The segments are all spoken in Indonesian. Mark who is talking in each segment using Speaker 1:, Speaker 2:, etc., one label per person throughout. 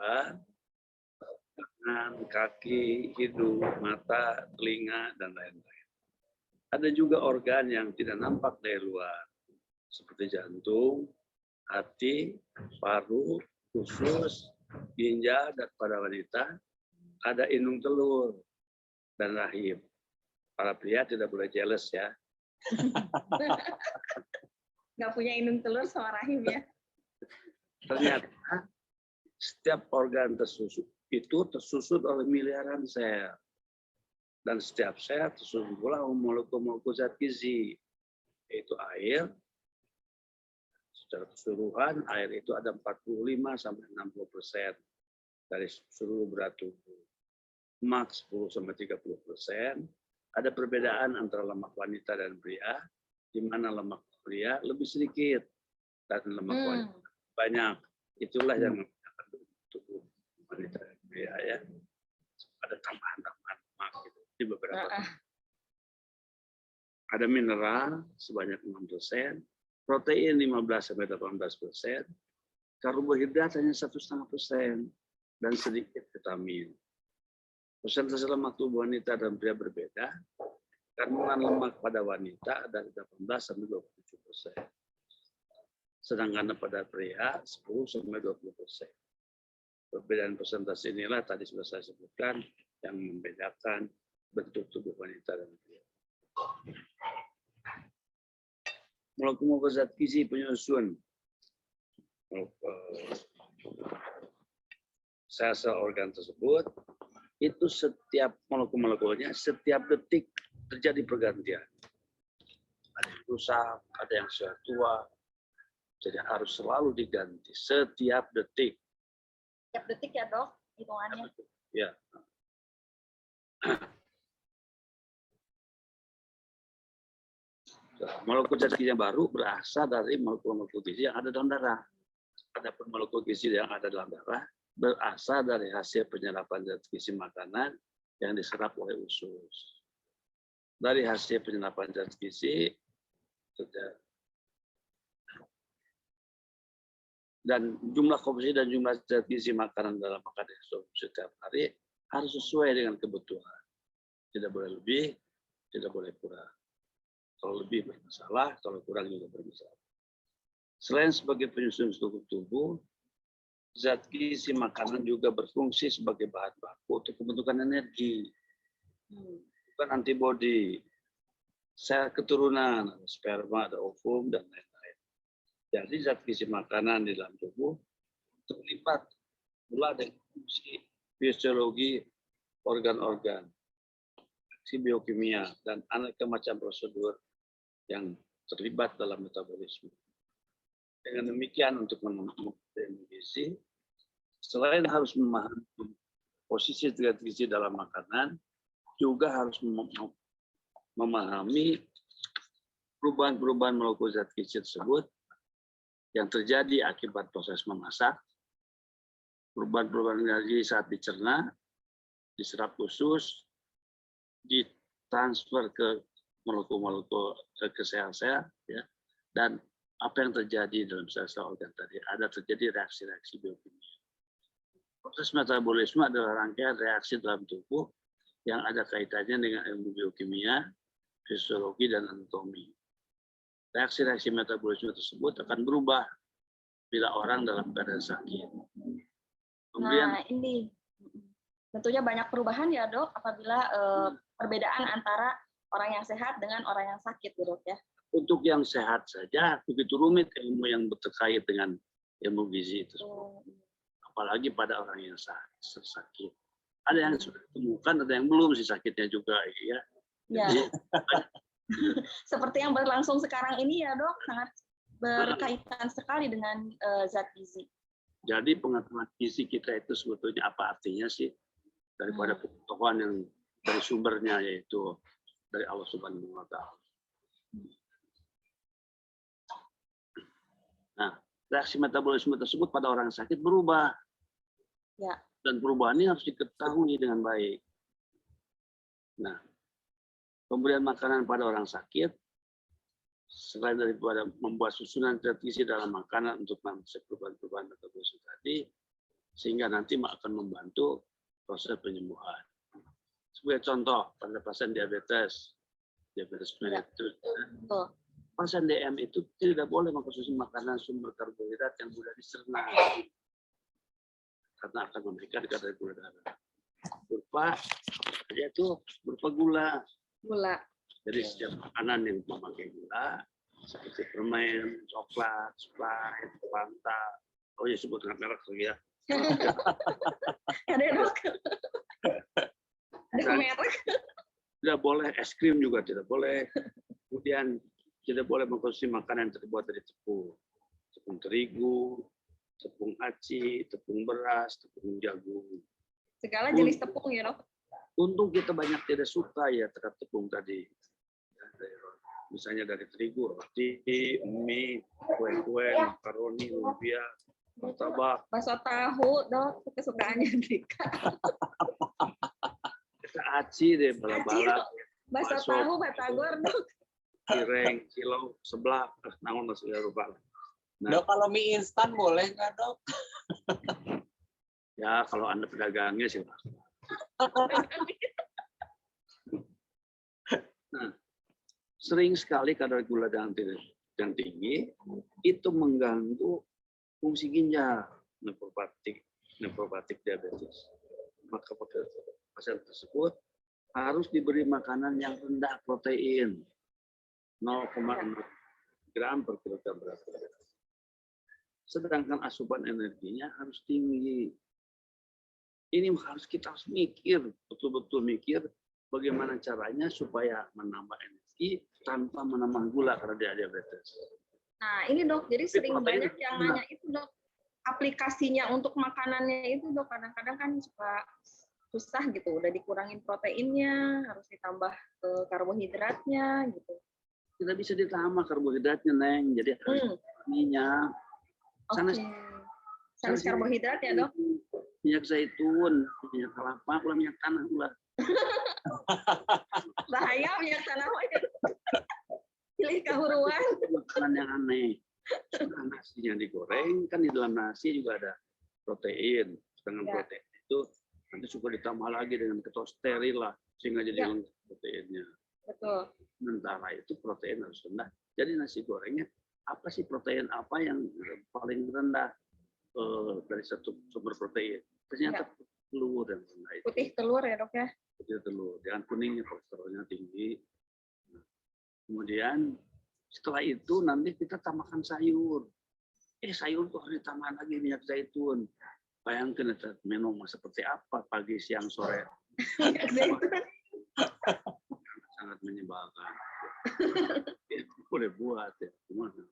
Speaker 1: leher, tangan, kaki, hidung, mata, telinga, dan lain-lain. Ada juga organ yang tidak nampak dari luar, seperti jantung, hati, paru, usus, ginjal, dan pada wanita ada indung telur dan rahim. Para pria tidak boleh jealous ya.
Speaker 2: Nggak punya indung telur sama rahim ya.
Speaker 1: Ternyata setiap organ itu tersusun oleh miliaran sel. Dan setiap sel tersusun pula molekul-molekul zat gizi, yaitu air. Secara keseluruhan, air itu ada 45-60% dari seluruh berat tubuh. Maks 10-30%. Ada perbedaan antara lemak wanita dan pria, di mana lemak pria lebih sedikit dan lemak wanita banyak. Itulah yang membedakan tubuh wanita dan pria ya. Ada tambahan-tambahan lemak gitu di beberapa. Ada mineral sebanyak 6%, protein 15-18%, karbohidrat hanya 1,5%, dan sedikit vitamin. Persentase lemak tubuh wanita dan pria berbeda. Kandungan lemak pada wanita dari 18-27%. Sedangkan pada pria 10-20%. Perbedaan persentase inilah tadi sudah saya sebutkan yang membedakan bentuk tubuh wanita dan pria. Molekul-molekul zat gizi penyusun sel-sel organ tersebut, itu setiap molekul-molekulnya setiap detik terjadi pergantian. Ada yang rusak, ada yang sudah tua, jadi harus selalu diganti setiap detik.
Speaker 2: Setiap detik ya dok, hitungannya.
Speaker 1: Ya. Molekul zat gizi yang baru berasal dari molekul-molekul gizi yang ada dalam darah. Adapun molekul gizi yang ada dalam darah berasal dari hasil penyerapan zat gizi makanan yang diserap oleh usus. Dari hasil penyerapan zat gizi dan jumlah komposisi dan jumlah zat gizi makanan dalam makanan setiap hari harus sesuai dengan kebutuhan. Tidak boleh lebih, tidak boleh kurang. Kalau lebih bermasalah, kalau kurang juga bermasalah. Selain sebagai penyusun struktur tubuh, zat gizi makanan juga berfungsi sebagai bahan baku untuk pembentukan energi, bukan antibodi, sel keturunan, sperma, ada ovum, dan lain-lain. Jadi zat gizi makanan di dalam tubuh terlibat pula dengan fungsi fisiologi organ-organ, aksi biokimia, dan aneka macam prosedur yang terlibat dalam metabolisme. Dengan demikian, untuk menemukan gizi, selain harus memahami posisi zat gizi dalam makanan, juga harus memahami perubahan-perubahan molekul zat gizi tersebut yang terjadi akibat proses memasak, perubahan-perubahan energi saat dicerna, diserap usus, ditransfer ke molekul-molekul ke sel-sel, ya, dan apa yang terjadi dalam sel-sel organ tadi, ada terjadi reaksi-reaksi biokimia. Proses metabolisme adalah rangkaian reaksi dalam tubuh yang ada kaitannya dengan ilmu biokimia, fisiologi, dan anatomi. Reaksi-reaksi metabolisme tersebut akan berubah bila orang dalam keadaan sakit. Kemudian,
Speaker 2: nah ini tentunya banyak perubahan ya dok apabila perbedaan antara orang yang sehat dengan orang yang sakit ya dok ya.
Speaker 1: untuk yang sehat saja begitu rumit ilmu yang terkait dengan ilmu gizi itu. Apalagi pada orang yang sakit. Ada yang sudah ditemukan, ada yang belum sih sakitnya juga ya.
Speaker 2: Ya.
Speaker 1: Jadi,
Speaker 2: seperti yang berlangsung sekarang ini ya dok, sangat berkaitan sekali dengan zat gizi.
Speaker 1: Jadi pengetahuan gizi kita itu sebetulnya apa artinya sih daripada pengetahuan yang dari sumbernya yaitu dari Allah Subhanahu wa Ta'ala. Nah, reaksi metabolisme tersebut pada orang sakit berubah.
Speaker 2: Ya.
Speaker 1: Dan perubahan ini harus diketahui dengan baik. Nah, pemberian makanan pada orang sakit, selain daripada membuat susunan zat gizi dalam makanan untuk mencegah perubahan-perubahan metabolisme tadi, sehingga nanti akan membantu proses penyembuhan. Sebagai contoh, pada pasien diabetes mellitus, pasien DM itu tidak boleh mengkonsumsi makanan sumber karbohidrat yang mudah dicerna karena akan memberikan kadar gula darah. Berupa gula. Jadi setiap makanan yang memakai gula, seperti permen, coklat, Sprite, Fanta, oh ya sebut dengan merek lagi ya.
Speaker 2: Ada merek.
Speaker 1: Tidak boleh, es krim juga tidak boleh. Kemudian tidak boleh mengkonsumsi makanan yang terbuat dari tepung terigu, tepung aci, tepung beras, tepung jagung.
Speaker 2: Segala jenis tepung ya dok.
Speaker 1: Untung kita banyak tidak suka ya terhadap tepung tadi. Misalnya dari terigu, roti, mie, kue-kue, makaroni, lumpia, martabak.
Speaker 2: Bakso tahu dok, kesukaannya Dika.
Speaker 1: Kita aci deh, balap-balap.
Speaker 2: Bakso tahu batagor dok.
Speaker 1: Cireng, kilo, seblak, namun masih lupa.
Speaker 3: Nah, dok, kalau mie instan boleh nggak dok?
Speaker 1: Ya kalau Anda pedagangnya silakan. Nah, sering sekali kadar gula darah yang tinggi itu mengganggu fungsi ginjal, nefropatik diabetes. Maka pasien tersebut harus diberi makanan yang rendah protein, 0,6 gram per kilogram berat badan. Sedangkan asupan energinya harus tinggi. Ini kita harus mikir, betul-betul mikir bagaimana caranya supaya menambah energi tanpa menambah gula karena dia diabetes.
Speaker 2: Nah ini dok, jadi sering banyak yang nanya itu dok, aplikasinya untuk makanannya itu dok, kadang-kadang kan suka susah gitu, udah dikurangin proteinnya, harus ditambah karbohidratnya gitu.
Speaker 1: Tidak bisa ditambah karbohidratnya Neng, jadi harus minyak.
Speaker 2: Sanes karbohidrat ya dok?
Speaker 1: Minyak zaitun, minyak kelapa, pula minyak tanah pula.
Speaker 2: Bahaya minyak tanah. Pilih kehuruan.
Speaker 1: Makanan yang aneh. Nah, nasinya digoreng, kan di dalam nasi juga ada protein. Dengan protein itu nanti suka ditambah lagi dengan ketos steril lah, sehingga jadi lengkap proteinnya.
Speaker 2: Betul.
Speaker 1: Sementara itu protein harus rendah. Jadi nasi gorengnya, apa sih protein apa yang paling rendah dari satu sumber protein? Ternyata telur yang rendah itu.
Speaker 2: Putih telur ya dok ya?
Speaker 1: Putih telur, jangan kuningnya kolesterolnya tinggi. Kemudian setelah itu nanti kita tambahkan sayur. Sayur tuh harus ditambah lagi minyak zaitun. Bayangkan menu seperti apa pagi, siang, sore. Sangat menyebalkan. Boleh buat ya. Gimana?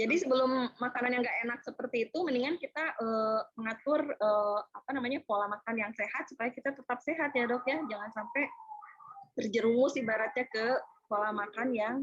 Speaker 2: Jadi sebelum makanan yang nggak enak seperti itu, mendingan kita mengatur pola makan yang sehat supaya kita tetap sehat ya dok ya. Jangan sampai terjerumus ibaratnya ke pola makan yang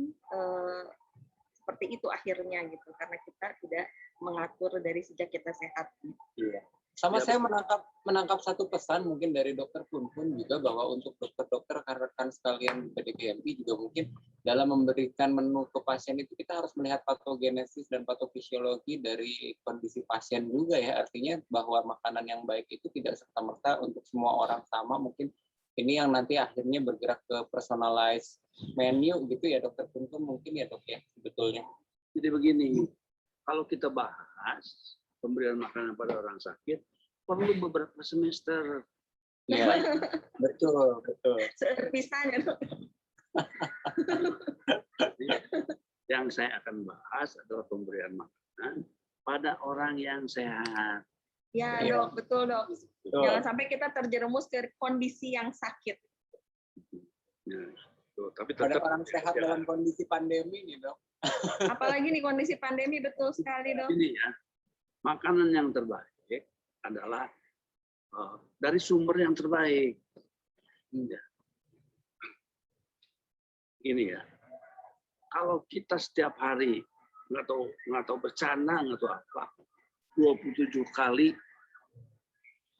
Speaker 2: seperti itu akhirnya gitu, karena kita tidak mengatur dari sejak kita sehat.
Speaker 3: Iya. Sama saya menangkap satu pesan mungkin dari Dokter Pun juga, bahwa untuk dokter-dokter rekan sekalian di PDKMI juga mungkin dalam memberikan menu ke pasien itu kita harus melihat patogenesis dan patofisiologi dari kondisi pasien juga ya. Artinya bahwa makanan yang baik itu tidak serta-merta untuk semua orang sama. Mungkin ini yang nanti akhirnya bergerak ke personalized menu gitu ya Dokter Pun mungkin ya dok ya sebetulnya.
Speaker 1: Jadi begini, kalau kita bahas pemberian makanan pada orang sakit perlu beberapa semester.
Speaker 3: Iya, betul.
Speaker 2: Serpisan ya dok.
Speaker 1: Yang saya akan bahas adalah pemberian makanan pada orang yang sehat.
Speaker 2: Ya dok, betul dok. Jangan sampai kita terjerumus ke kondisi yang sakit.
Speaker 1: Nah, tapi
Speaker 3: pada orang sehat dalam kondisi pandemi nih dok.
Speaker 2: Apalagi nih kondisi pandemi, betul sekali dok.
Speaker 1: Ini ya, makanan yang terbaik adalah dari sumber yang terbaik. Ini ya, kalau kita setiap hari nggak tahu bercanda nggak tahu apa, 27 kali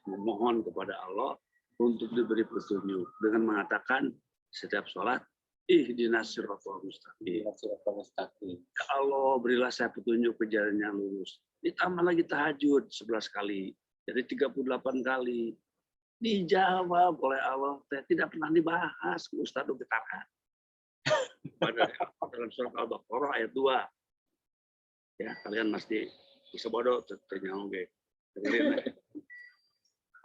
Speaker 1: memohon kepada Allah untuk diberi petunjuk dengan mengatakan setiap sholat ihdinas siratal mustaqim. Ya Allah, berilah saya petunjuk ke jalan yang lurus. Ditambah lagi tahajud 11 kali. Jadi 38 kali. Dijawab oleh Allah. Tidak pernah dibahas. Ustaz Ubitara. Dalam surat Al-Baqarah ayat 2. Ya, kalian mesti bisa bodoh. Ternyata dengerin.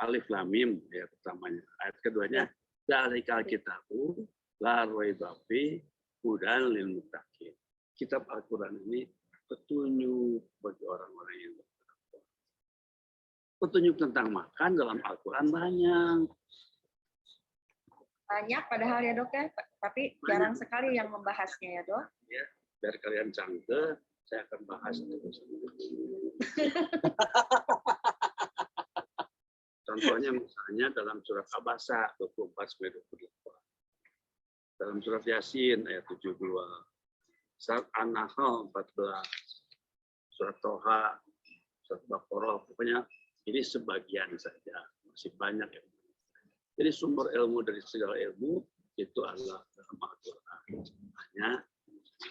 Speaker 1: Alif Lam Mim ya pertamanya. Ayat keduanya Dzalikal kitabu la raiba fihi hudan lil muttaqin. Kitab Al-Qur'an ini petunjuk bagi orang-orang yang bertakwa. Petunjuk tentang makan dalam Al-Qur'an banyak.
Speaker 2: Banyak padahal ya dok ya, tapi jarang sekali yang membahasnya ya dok.
Speaker 1: Ya, biar kalian canggih, saya akan bahas itu. Contohnya misalnya dalam surat Abasa 24-28. Dalam surat Yasin ayat 72. Surat An-Nahl 14. Surat Toha, surat Baqarah. Pokoknya ini sebagian saja. Masih banyak yang. Jadi sumber ilmu dari segala ilmu itu adalah dalam Al-Quran. Hanya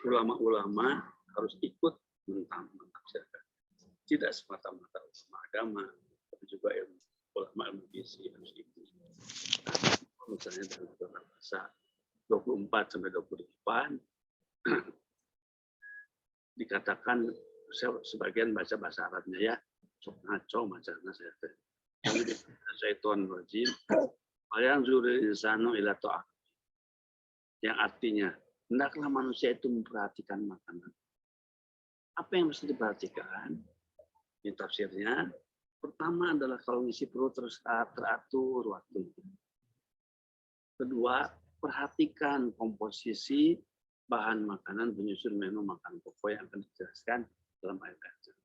Speaker 1: ulama-ulama harus ikut mentafsirkan. Tidak semata-mata ulama agama, tapi juga ulama ilmu gizi harus ikut. Misalnya dalam surat Al-Baqarah 24-28 dikatakan sebagian baca bahasa Arabnya ya, sok ngaco macamnya saya. Syaiton rajim. Yang zuri insanu ila ta'am. Yang artinya, hendaklah manusia itu memperhatikan makanan. Apa yang mesti diperhatikan? Ini tafsirnya. Pertama adalah kalau ngisi perut terus teratur waktu. Kedua, perhatikan komposisi bahan makanan penyusun menu makan pokok yang akan dijelaskan dalam ayat kajian.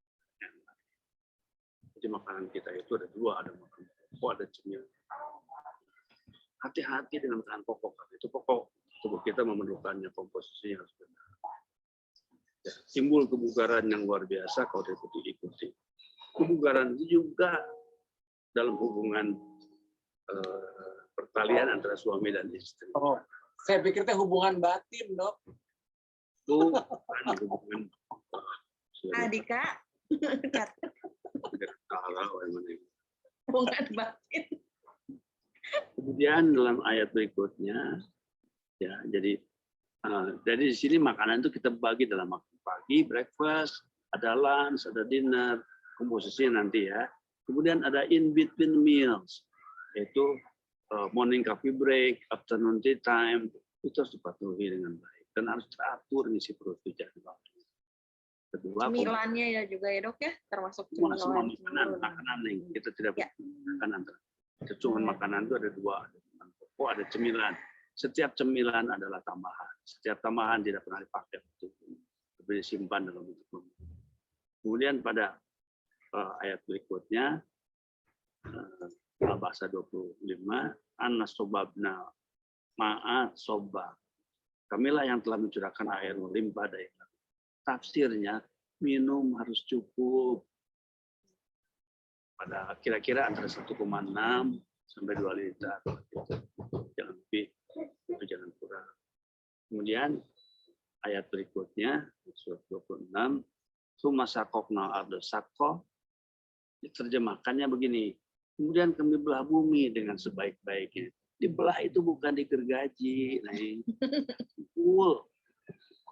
Speaker 1: Jadi makanan kita itu ada dua, ada makanan pokok, ada cemilan. Hati-hati dengan bahan pokok, itu pokok tubuh kita memerlukannya, komposisi yang harus benar. Ya, timbul kebugaran yang luar biasa kalau diikuti. Kebugaran itu juga dalam hubungan pertalian antara suami dan istri.
Speaker 3: Oh, saya pikir itu hubungan batin, dok.
Speaker 1: Itu hubungan.
Speaker 2: Dika, hubungan batin.
Speaker 1: Kemudian dalam ayat berikutnya, ya jadi di sini makanan itu kita bagi dalam makan pagi, breakfast, ada lunch, ada dinner, komposisinya nanti ya. Kemudian ada in between meals, yaitu morning coffee break, afternoon tea time, itu harus dipatuhi dengan baik dan harus teratur ngisi perut jadi waktu. Kedua,
Speaker 2: cemilannya ya juga ya dok ya, termasuk
Speaker 1: semua
Speaker 2: cemilan.
Speaker 1: makanan yang kita tidak makan antara. Cuma makanan itu ada dua, ada pokok, ada cemilan. Setiap cemilan adalah tambahan. Setiap tambahan tidak pernah dipakai untuk disimpan dalam bentuk. Kemudian pada ayat berikutnya, Al-Baqarah 25, An-Nasobabna ma'a sobab. Kamilah yang telah mencurahkan air melimpah dari langit. Tafsirnya, minum harus cukup. Pada kira-kira antara 1,6 sampai 2 liter. Jangan lebih, jangan kurang. Kemudian ayat berikutnya, surat 26, Suma sakokna ardo sakko, diterjemahkannya begini, kemudian kami belah bumi dengan sebaik-baiknya. Dibelah itu bukan digergaji, full.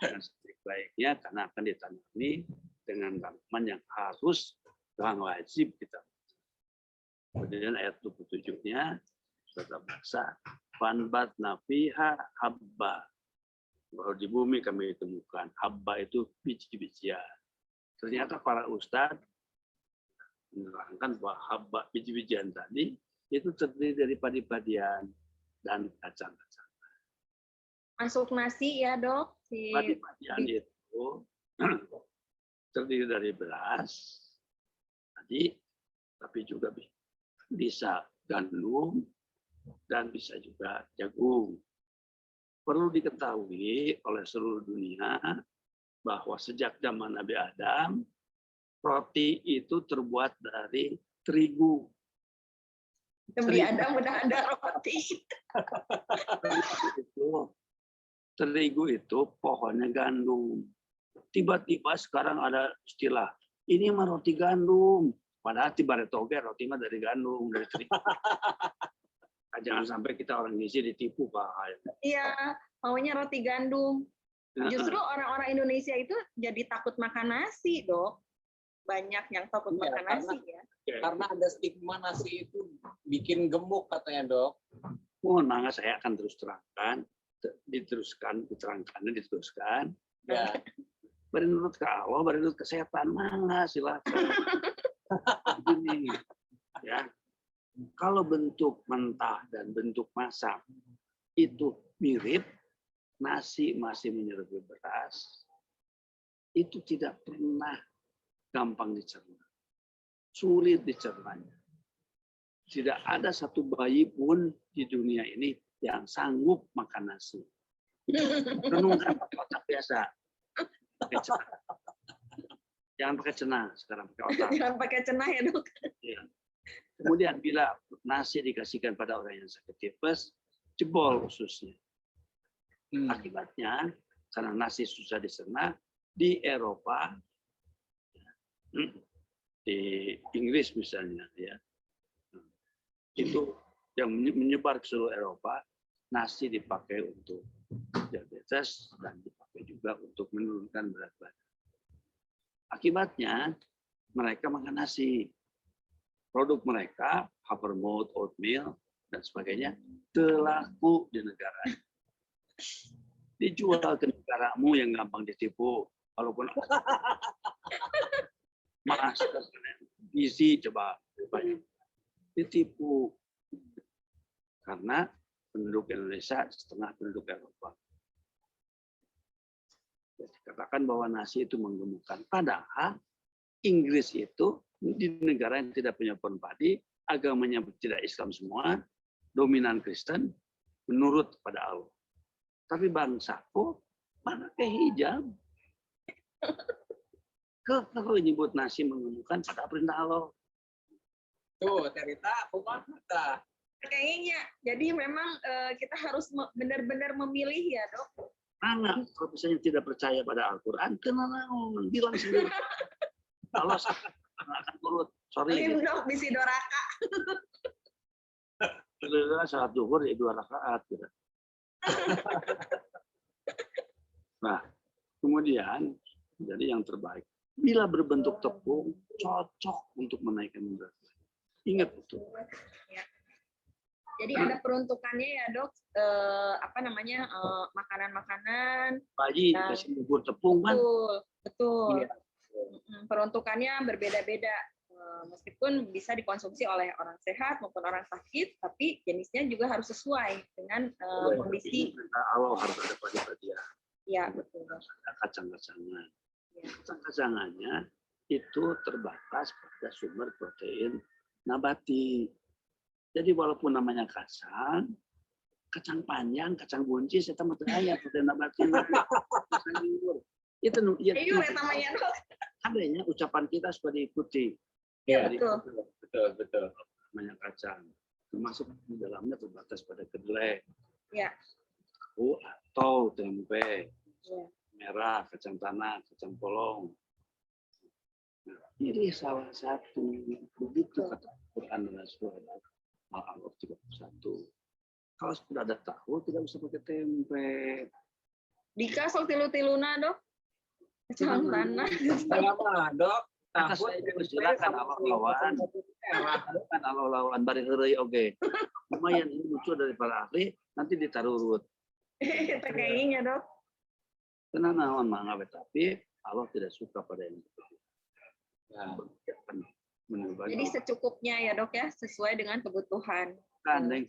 Speaker 1: Dengan sebaik-baiknya karena akan ditanami dengan tanaman yang harus dan wajib kita. Kemudian ayat 27-nya, surat Al-Baqarah, Fanbat nafiha habba. Bahwa di bumi kami temukan habba itu biji-bijian. Ternyata para ustadz menerangkan bahwa habba biji-bijian tadi itu terdiri dari padi-padian dan kacang-kacang.
Speaker 2: Masuk nasi ya dok?
Speaker 1: Padi-padian itu terdiri dari beras, tadi, tapi juga bisa gandum dan bisa juga jagung. Perlu diketahui oleh seluruh dunia bahwa sejak zaman Nabi Adam, roti itu terbuat dari terigu.
Speaker 2: Nabi Adam udah ada roti.
Speaker 1: Itu terigu itu pohonnya gandum. Tiba-tiba sekarang ada istilah, ini mah roti gandum. Padahal tiba retoge, roti mah dari gandum, dari terigu. Jangan sampai kita orang Indonesia ditipu, Pak.
Speaker 2: Iya, maunya roti gandum. Justru orang-orang Indonesia itu jadi takut makan nasi, Dok. Banyak yang takut makan nasi ya.
Speaker 3: Karena ada stigma nasi itu bikin gemuk katanya, Dok.
Speaker 1: Mohon maaf, saya akan terus terangkan, diteruskan.
Speaker 3: Ya.
Speaker 1: Menurut ke Allah, menurut kesehatan, mana silakan. Begini, ya. Kalau bentuk mentah dan bentuk masak itu mirip, nasi masih menyerupai beras, itu tidak pernah gampang dicerna. Sulit dicernanya. Tidak ada satu bayi pun di dunia ini yang sanggup makan nasi. Renungkan pakai otak biasa. Pakai cenah. Jangan pakai cenah, sekarang pakai otak.
Speaker 2: Jangan pakai cenah ya, Dok.
Speaker 1: Ya. Kemudian bila nasi dikasihkan pada orang yang sakit tipes, jebol ususnya. Akibatnya, karena nasi susah dicerna, di Eropa, di Inggris misalnya, ya, itu yang menyebar ke seluruh Eropa, nasi dipakai untuk diabetes dan dipakai juga untuk menurunkan berat badan. Akibatnya, mereka makan nasi. Produk mereka, Havermouth, oatmeal, dan sebagainya, terlaku di negara. Dijual ke negaramu yang gampang ditipu, walaupun masker, gizi, coba ditipu. Karena penduduk Indonesia setengah penduduk Eropa. Dikatakan bahwa nasi itu menggemukkan. Padahal Inggris itu di negara yang tidak punya pohon padi, agamanya tidak Islam semua, dominan Kristen, menurut pada Allah. Tapi bangsaku mana ke hijab? Kalau nyebut nasi menggemukkan pada perintah Allah.
Speaker 3: Tuh, cerita kumaha tah.
Speaker 2: Kayaknya, jadi memang kita harus benar-benar memilih ya, Dok.
Speaker 1: Sangat, kalau misalnya tidak percaya pada Al-Quran, kenal bilang sendiri. Allah akan turut. Sorry.
Speaker 2: Dok, bisi doraka.
Speaker 1: Salat zuhur ya 2 rakaat. Gitu. Nah, kemudian jadi yang terbaik. Bila berbentuk tepung, cocok untuk menaikkan berat. Ingat itu.
Speaker 2: Ya. Jadi ada peruntukannya ya, Dok. Makanan-makanan.
Speaker 1: Bayi dikasih bubur tepung kan?
Speaker 2: Betul.
Speaker 1: Iya.
Speaker 2: Peruntukannya berbeda-beda. Meskipun bisa dikonsumsi oleh orang sehat maupun orang sakit, tapi jenisnya juga harus sesuai dengan kondisi.
Speaker 1: Allah harus ada padi-padian.
Speaker 2: Ya, betul.
Speaker 1: Ada kacang-kacangan. Kacang-kacangannya itu terbatas pada sumber protein nabati. Jadi walaupun namanya kacang panjang, kacang buncis, itu matahari protein nabati. Itu
Speaker 2: namanya, Dok.
Speaker 1: Adanya ucapan kita supaya diikuti.
Speaker 2: Ya, betul.
Speaker 1: Namanya kacang. Termasuk di dalamnya terbatas pada kedelai.
Speaker 2: Ya.
Speaker 1: Tahu atau tempe.
Speaker 2: Ya.
Speaker 1: Merah, kacang tanah, kacang polong. Nah, ini salah satu begitu kata Quran dalam surah Al-A'raf 31. Kalau sudah ada tahu, tidak usah pakai tempe. Dika
Speaker 2: sok tilu-tiluna, Dok. Kacang tanah.
Speaker 3: Kenapa, Dok?
Speaker 1: Tahu silakan Allah lawan bari heureuy oge. Lumayan ini muncul dari para ahli, nanti ditaruh urut.
Speaker 2: Kayaknya, Dok.
Speaker 1: Tenang naon mangga tapi Allah tidak suka pada yang seperti itu.
Speaker 2: Jadi secukupnya ya, Dok ya, sesuai dengan kebutuhan.
Speaker 1: Kan neng,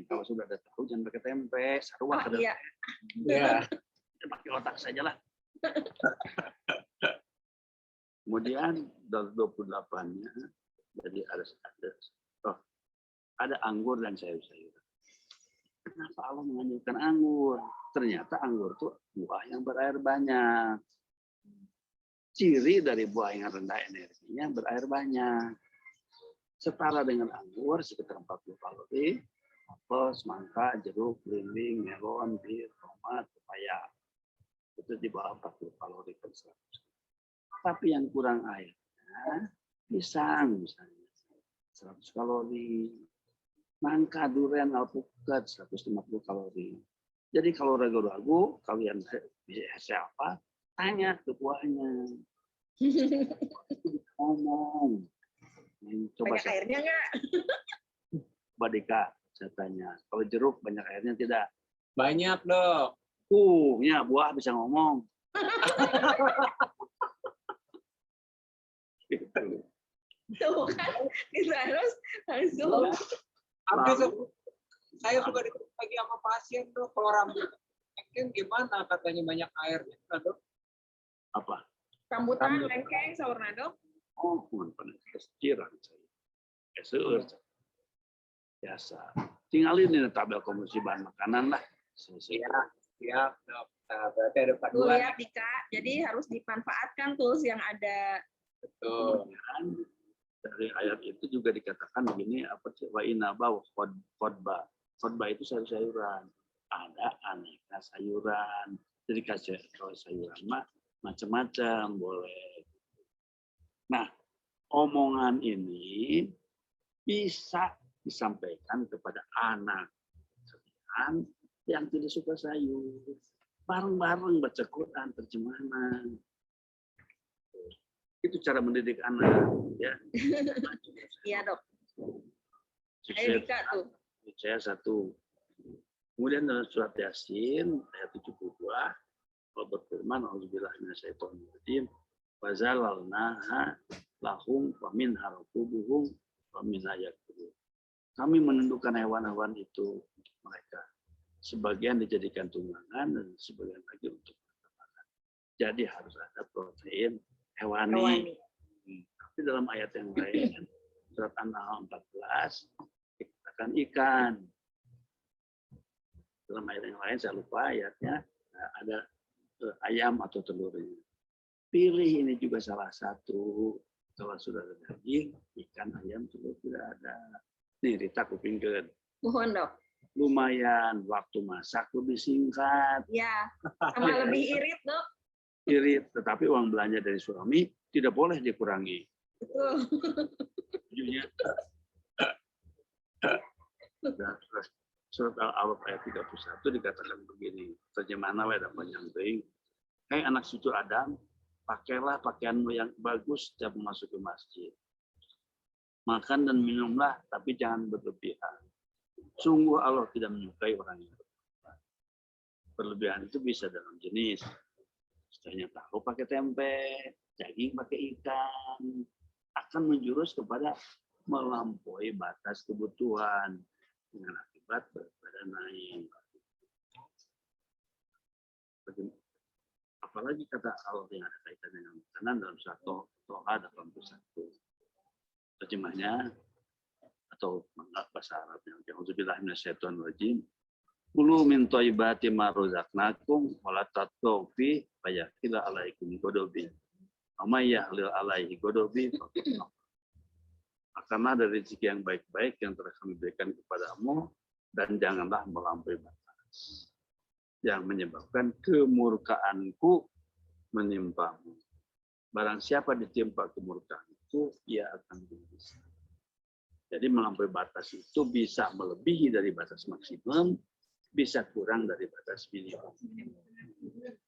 Speaker 1: kalau sudah ada tahu jangan pakai tempe, sarua
Speaker 2: Oh, iya.
Speaker 3: Ya.
Speaker 1: Pakai otak sajalah. Kemudian dari 28-nya, jadi ada anggur dan sayur-sayuran. Kenapa Allah menganjurkan anggur? Ternyata anggur itu buah yang berair banyak. Ciri dari buah yang rendah energinya berair banyak. Setara dengan anggur sekitar 40 kalori, apel, semangka, jeruk, belimbing, melon, bir, tomat, pepaya. Itu di bawah 40 kalori per 100. Tapi yang kurang airnya, pisang misalnya, 100 kalori. Nangka, durian, alpukat, 150 kalori. Jadi kalau ragu-ragu, kalian siapa, tanya ke buahnya. Ngomong. Coba
Speaker 2: Banyak airnya nggak?
Speaker 1: Coba Dika, saya tanya. Kalau jeruk banyak airnya tidak?
Speaker 3: Banyak, Dok.
Speaker 1: Ya buah bisa ngomong. Gitu.
Speaker 2: Tuh kan, kita harus langsung.
Speaker 3: Habis saya suka ditanya sama pasien, Dok, kalau rambut lengkeng gimana? Katanya banyak airnya, Dok.
Speaker 1: Apa?
Speaker 2: Rambutan, lengkeng, saurna, Dok.
Speaker 1: Oh, bukan keciran saya. Seueur. Biasa. Tinggalin ini tabel komposisi bahan makanan lah.
Speaker 3: Siap, Dok. Nah, berarti ada
Speaker 2: Tuh
Speaker 3: panduan.
Speaker 2: lihat Dika, jadi harus dimanfaatkan tools yang ada.
Speaker 3: Betul.
Speaker 1: Kemudian dari ayat itu juga dikatakan begini, apa sih? Wa inaba wa khotbah. Khotbah itu sayur-sayuran. Ada aneka sayuran. Jadi kalau sayuran mah macam-macam boleh. Nah, omongan ini bisa disampaikan kepada anak yang tidak suka sayur. Bareng-bareng baca Quran, terjemahan. Itu cara mendidik anak. Ya.
Speaker 2: Iya, Dok. Ayo Dika tuh.
Speaker 1: Saya satu. Kemudian dalam surat Yasin ayat 72 Allah berfirman, "Auzubillahi minasyaitonir rajim. Wa zalalnaha lahum wa min harakubuhum wa min ayakubuhum." Kami menundukkan hewan-hewan itu mereka. Sebagian dijadikan tunggangan dan sebagian lagi untuk makan. Jadi harus ada protein hewani. Tapi dalam ayat yang lain, surat An-Nahl 14, dikatakan ikan. Dalam ayat yang lain, saya lupa ayatnya, ada ayam atau telurnya. Pilih ini juga salah satu. Kalau sudah ada daging, ikan, ayam, telur tidak ada. Nih, Rita kupingkeun.
Speaker 2: Mohon, Dok.
Speaker 1: Lumayan, waktu masak lebih singkat.
Speaker 2: Ya, sama lebih irit, Dok.
Speaker 1: Irit, tetapi uang belanja dari suami tidak boleh dikurangi.
Speaker 2: Betul.
Speaker 1: Tujuannya. Surat Al-Alaq ayat 31 dikatakan begini, terjemahan we da panjang teuing. Hai anak cucu Adam, pakailah pakaianmu yang bagus setiap memasuki masjid. Makan dan minumlah, tapi jangan berlebihan. Sungguh Allah tidak menyukai orang yang berlebihan. Berlebihan itu bisa dalam jenis. Misalnya tahu pakai tempe, daging pakai ikan, akan menjurus kepada melampaui batas kebutuhan dengan akibat berat badan naik. Apalagi kata Allah yang ada kaitan dengan makanan dalam surat Toha 81. Terjemahnya atau bahasa Arabnya, "Auzubillahi minasyaitonir rajim. Kulu min thayyibati ma razaqnakum wa la tatghaw fi fayahilla 'alaikum ghadabi. Wa may yahlil 'alaihi ghadabi karena dari rezeki yang baik-baik yang telah kami berikan kepadamu, dan janganlah melampaui batas yang menyebabkan kemurkaanku menimpamu. Barang siapa ditimpa kemurkaanku, ia akan binasa. Jadi melampaui batas itu bisa melebihi dari batas maksimum, bisa kurang dari batas minimum.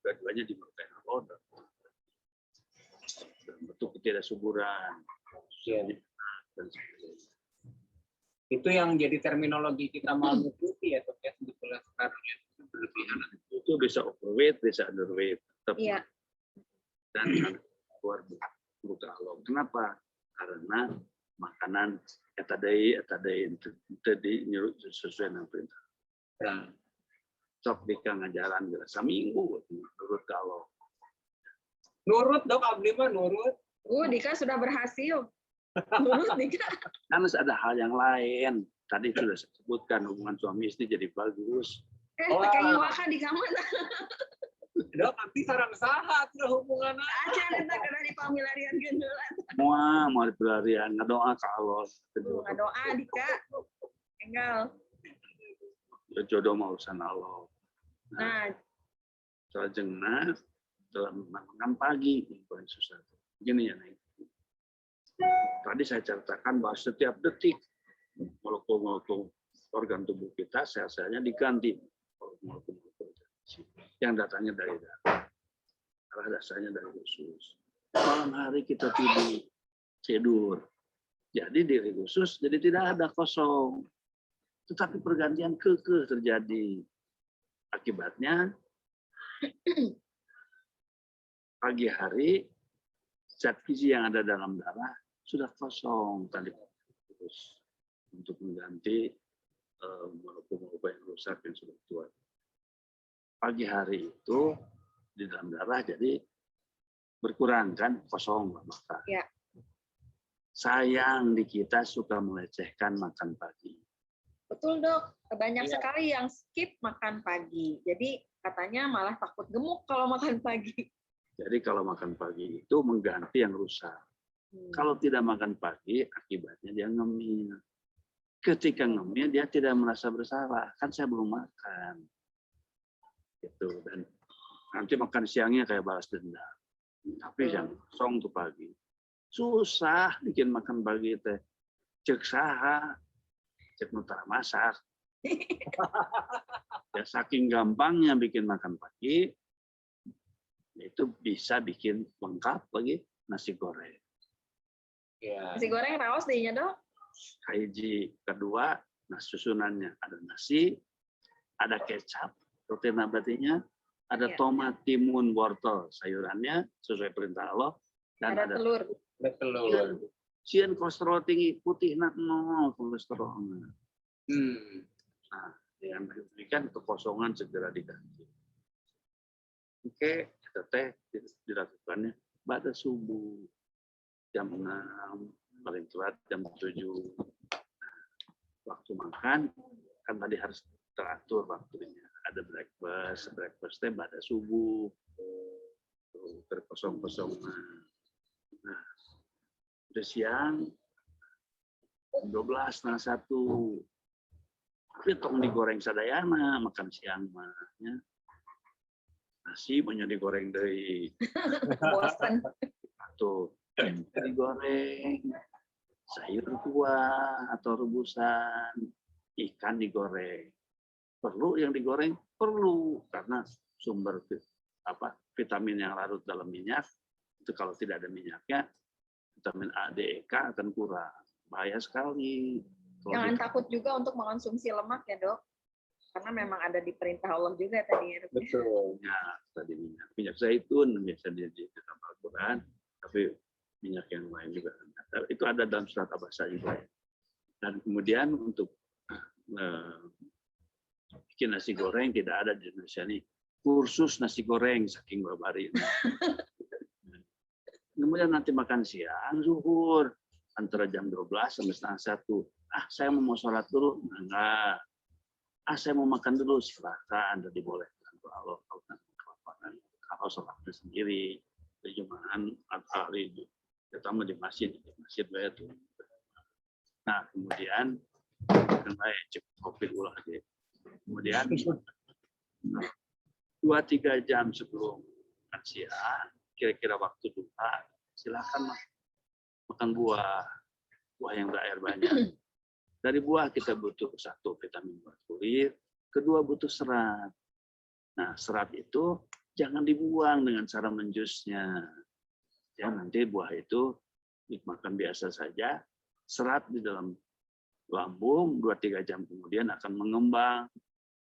Speaker 1: Dua-duanya dimurkai Allah dalam bentuk ketidaksuburan. Dan sebagainya.
Speaker 3: Itu yang jadi terminologi kita malnutrisi ya, Dok, ya, sebetulnya sekarang ya, berlebihan.
Speaker 1: Itu bisa overweight, bisa underweight.
Speaker 2: Iya.
Speaker 1: Dan keluar buka Allah. Kenapa? Karena makanan tadi nyuruh sesuai dengan perintah. Dan sok dika ngajaran bila saminggu menurut kalau.
Speaker 3: Nurut, Dok, abdi mah nurut.
Speaker 2: Dika sudah berhasil. Nurut, Dika.
Speaker 1: Kan ada hal yang lain. Tadi sudah saya sebutkan hubungan suami istri jadi bagus.
Speaker 2: Pakai nyiwakan di kamar.
Speaker 3: Dok, abdi sarang saha tuh hubunganna.
Speaker 2: Aja kita kena dipamilarian gendelan.
Speaker 1: Mau dipelarian, ngadoa ke Allah.
Speaker 2: Ngadoa, Dika. Enggal.
Speaker 1: jodoh mau urusan Allah.
Speaker 2: Nah,
Speaker 1: Setelah jengah, setelah makan pagi, yang paling susah. Gini ya, Neng. Tadi saya ceritakan bahwa setiap detik molekul-molekul organ tubuh kita sel-selnya diganti molekul-molekul yang datangnya dari darah, arah dasarnya dari usus. Malam hari kita tidur. Jadi diri usus jadi tidak ada kosong. Tetapi pergantian kekeh terjadi. Akibatnya pagi hari zat gizi yang ada dalam darah sudah kosong tadi terus untuk mengganti molekul-molekul yang rusak yang sudah tua. Pagi hari itu di dalam darah jadi berkurang kan, kosong maka.
Speaker 2: Ya.
Speaker 1: Sayang di kita suka melecehkan makan pagi.
Speaker 2: betul dok. Banyak
Speaker 3: Iya.
Speaker 2: sekali yang skip makan pagi. Jadi katanya malah takut gemuk kalau makan pagi.
Speaker 1: Jadi kalau makan pagi itu mengganti yang rusak. Kalau tidak makan pagi, akibatnya dia ngemil. Ketika ngemil, dia tidak merasa bersalah. Kan saya belum makan. Gitu. Dan nanti makan siangnya kayak balas dendam. Tapi yang kosong tuh pagi. Susah bikin makan pagi teh. Cek saha, cek nutara masak. Ya saking gampangnya bikin makan pagi, itu bisa bikin lengkap lagi nasi goreng.
Speaker 3: Ya.
Speaker 2: Nasi goreng raos dehnya dok.
Speaker 1: Hiji kedua, nah susunannya ada nasi, ada kecap, protein nabatinya, ada
Speaker 2: Ya.
Speaker 1: tomat, timun, wortel, sayurannya sesuai perintah Allah, dan
Speaker 2: Ada telur.
Speaker 3: Ada telur.
Speaker 1: Sieun kolesterol tinggi, putih nak nol kolesterol. Nah, dengan demikian kekosongan segera diganti. Oke, kita teh dilakukannya pada subuh jam 6, paling telat jam 7. Waktu makan kan tadi harus teratur waktunya. Ada breakfastnya pada subuh, terkosong-kosongan. Nah, udah siang 12:01. Tapi tong digoreng sadayana makan siang mahnya. Nasi banyak digoreng dari
Speaker 2: Bosan.
Speaker 1: tuh digoreng, sayur kuah atau rebusan, ikan digoreng. Perlu yang digoreng? Perlu, karena sumber vitamin yang larut dalam minyak itu kalau tidak ada minyaknya vitamin A, D, E, K akan kurang. Bahaya sekali.
Speaker 2: Jangan takut juga untuk mengonsumsi lemak ya dok. Karena memang ada di perintah Allah juga tadi ya dok.
Speaker 3: Betul.
Speaker 1: Tadi minyak zaitun biasa di dalam Al-Quran, tapi minyak yang lain juga itu ada dalam surat Abasa juga. Dan kemudian untuk bikin nasi goreng tidak ada di Indonesia nih kursus nasi goreng saking babari. Kemudian nanti makan siang zuhur antara jam 12 sampai setengah 1. Saya mau sholat dulu, enggak. Saya mau makan dulu, silakan, Anda dibolehkan. Kalau kalau sholatnya sendiri, di Jumatan, hari terutama di masjid itu. Nah, kemudian cek kopi dulu aja. Kemudian 2-3 jam sebelum makan siang, kira-kira waktu duha, silakan makan buah yang berair banyak. Dari buah kita butuh 1 vitamin buat kulit, kedua butuh serat. Nah, serat itu jangan dibuang dengan cara menjusnya. Ya, nanti buah itu dimakan biasa saja, serat di dalam lambung 2-3 jam kemudian akan mengembang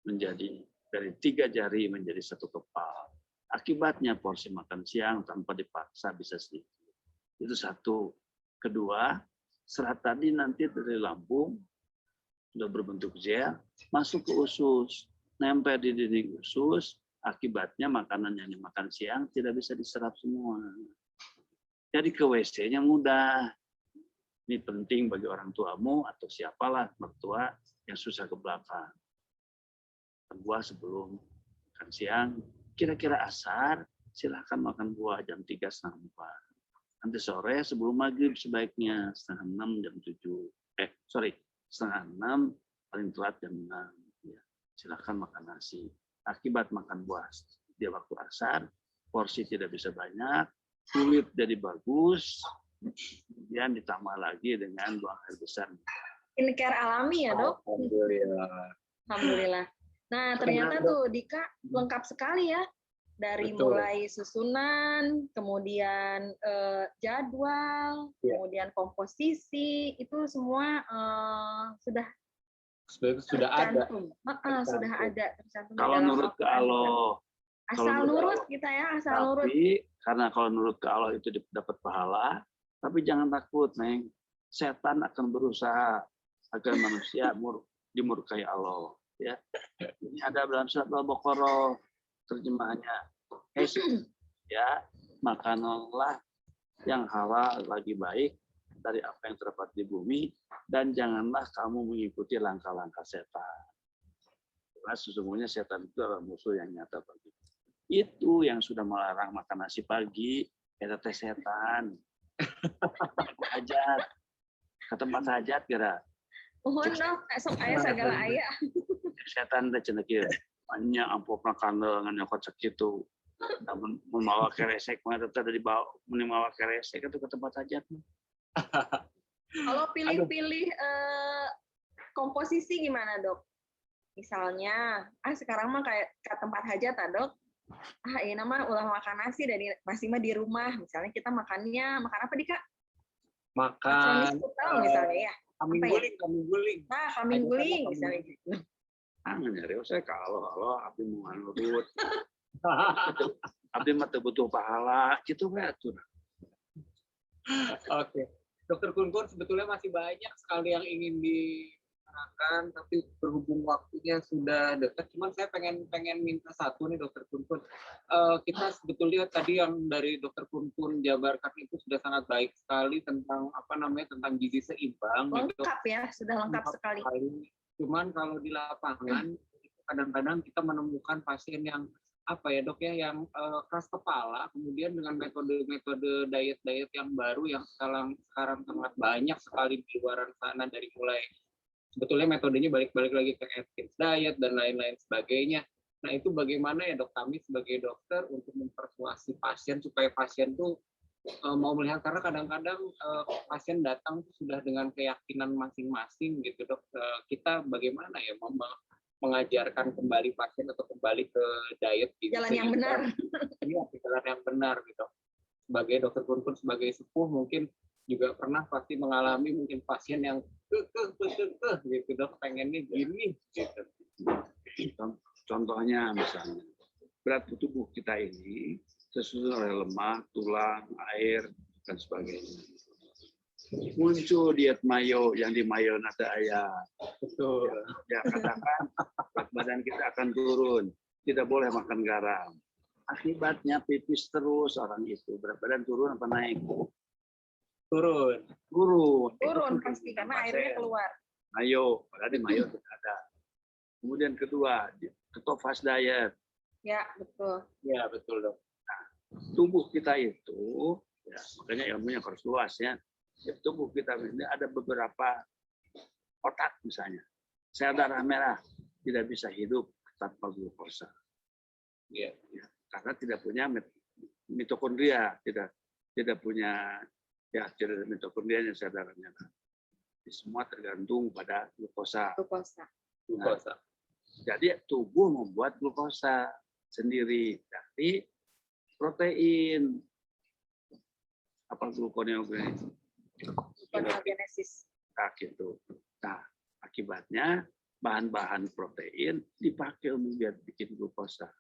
Speaker 1: menjadi dari 3 jari menjadi 1 kepal. Akibatnya porsi makan siang tanpa dipaksa bisa sedikit. Itu 1. Kedua, serat tadi nanti dari lambung sudah berbentuk gel masuk ke usus, nempel di dinding usus. Akibatnya makanan yang dimakan siang tidak bisa diserap semua. Jadi ke WC-nya mudah. Ini penting bagi orang tuamu atau siapalah mertua yang susah ke belakang. Buah sebelum makan siang, kira-kira asar silahkan makan buah jam 3:30. Nanti sore sebelum maghrib sebaiknya 5:30 jam 7. 5:30 paling telat jam 6. Ya. silakan makan nasi. Akibat makan buah di waktu asar, porsi tidak bisa banyak, kulit jadi bagus, kemudian ditambah lagi dengan buang air besar.
Speaker 2: Skincare alami ya dok.
Speaker 3: Alhamdulillah.
Speaker 2: Alhamdulillah. Nah ternyata tuh Dika lengkap sekali ya. Dari
Speaker 3: Betul.
Speaker 2: mulai susunan, kemudian jadwal, kemudian komposisi, itu semua sudah
Speaker 3: ada.
Speaker 2: tercantum. Sudah ada tercantum.
Speaker 1: Kalau
Speaker 2: dalam
Speaker 1: nurut ke
Speaker 2: Al-Quran.
Speaker 1: Allah,
Speaker 2: Asal nurut kita ya, asal nurut.
Speaker 1: tapi karena kalau nurut ke Allah itu dapat pahala, tapi jangan takut, Neng. Setan akan berusaha agar manusia dimurkai Allah. Ya, ini ada dalam surat Al-Baqarah terjemahannya. Ya, makanlah yang halal lagi baik dari apa yang terdapat di bumi, dan janganlah kamu mengikuti langkah-langkah setan. Karena sesungguhnya setan itu adalah musuh yang nyata bagi kita. Itu yang sudah melarang makan nasi pagi, eta teh setan. Hajat. Ke tempat hajat kira.
Speaker 2: Mohon dok, esok ayah segala ayah.
Speaker 1: Setan teh cenah kieu. Nya ampopna kandel ngan nyokot sakitu. Namun membawa keresek mah teteh dari bawa membawa keresek itu ke tempat hajat.
Speaker 2: Kalau pilih-pilih komposisi gimana dok? Misalnya, sekarang mah kayak ke tempat hajat dok. Ini nama ulah makan nasi dari nasi mah di rumah. Misalnya kita makan apa Dika?
Speaker 3: Makan
Speaker 2: misalnya ya.
Speaker 3: kambing guling.
Speaker 2: Nah, kambing guling misalnya gitu.
Speaker 1: Nyari saya kalau abdi mau nurut. Abdi mah teu butuh pahala, gitu we atuh.
Speaker 3: Oke. Dokter Kun sebetulnya masih banyak sekali yang ingin diterangkan, tapi berhubung waktunya sudah dekat, cuman saya pengen minta satu nih Dokter Kun. Kita sebetulnya tadi yang dari Dokter Kun jabarkan itu sudah sangat baik sekali tentang tentang gizi seimbang.
Speaker 2: Lengkap ya, sudah lengkap sekali.
Speaker 3: Cuman kalau di lapangan kadang-kadang kita menemukan pasien yang yang keras kepala, kemudian dengan metode-metode diet yang baru yang sekarang sangat banyak sekali di luar sana, dari mulai sebetulnya metodenya balik lagi ke Atkins diet dan lain-lain sebagainya. Nah itu bagaimana ya dok, kami sebagai dokter untuk mempersuasi pasien supaya pasien tuh mau melihat, karena kadang-kadang pasien datang sudah dengan keyakinan masing-masing gitu dok. Kita bagaimana ya mengajarkan kembali pasien atau kembali ke diet gitu.
Speaker 2: Jalan yang benar.
Speaker 3: Iya, jalan yang benar gitu. Sebagai dokter Kun sebagai sepuh mungkin juga pernah pasti mengalami mungkin pasien yang gitu dok, pengennya gini gitu.
Speaker 1: Contohnya misalnya berat tubuh kita ini tersusun oleh lemak, tulang, air, dan sebagainya. Muncul diet mayo yang di mayo nada ayam.
Speaker 3: Betul.
Speaker 1: Ya katakan berat badan kita akan turun, tidak boleh makan garam. Akibatnya pipis terus orang itu, berat badan turun apa naik?
Speaker 3: Turun
Speaker 2: Pasti karena airnya keluar.
Speaker 1: Mayo, padahal di mayo tidak ada. Kemudian kedua, keto fast diet.
Speaker 2: Ya betul.
Speaker 3: Ya betul dok.
Speaker 1: Tubuh kita itu, ya, makanya ilmunya harus luas ya. Tubuh kita ini ada beberapa otak misalnya. Sel darah merah tidak bisa hidup tanpa glukosa. Ya, karena tidak punya mitokondria, tidak punya tidak mitokondrianya sel darah merah. Semua tergantung pada glukosa. Nah, jadi tubuh membuat glukosa sendiri dari protein. Apa gluconeogenesis? Nah, gitu. Nah, akibatnya bahan-bahan protein dipakai untuk bikin glukosa.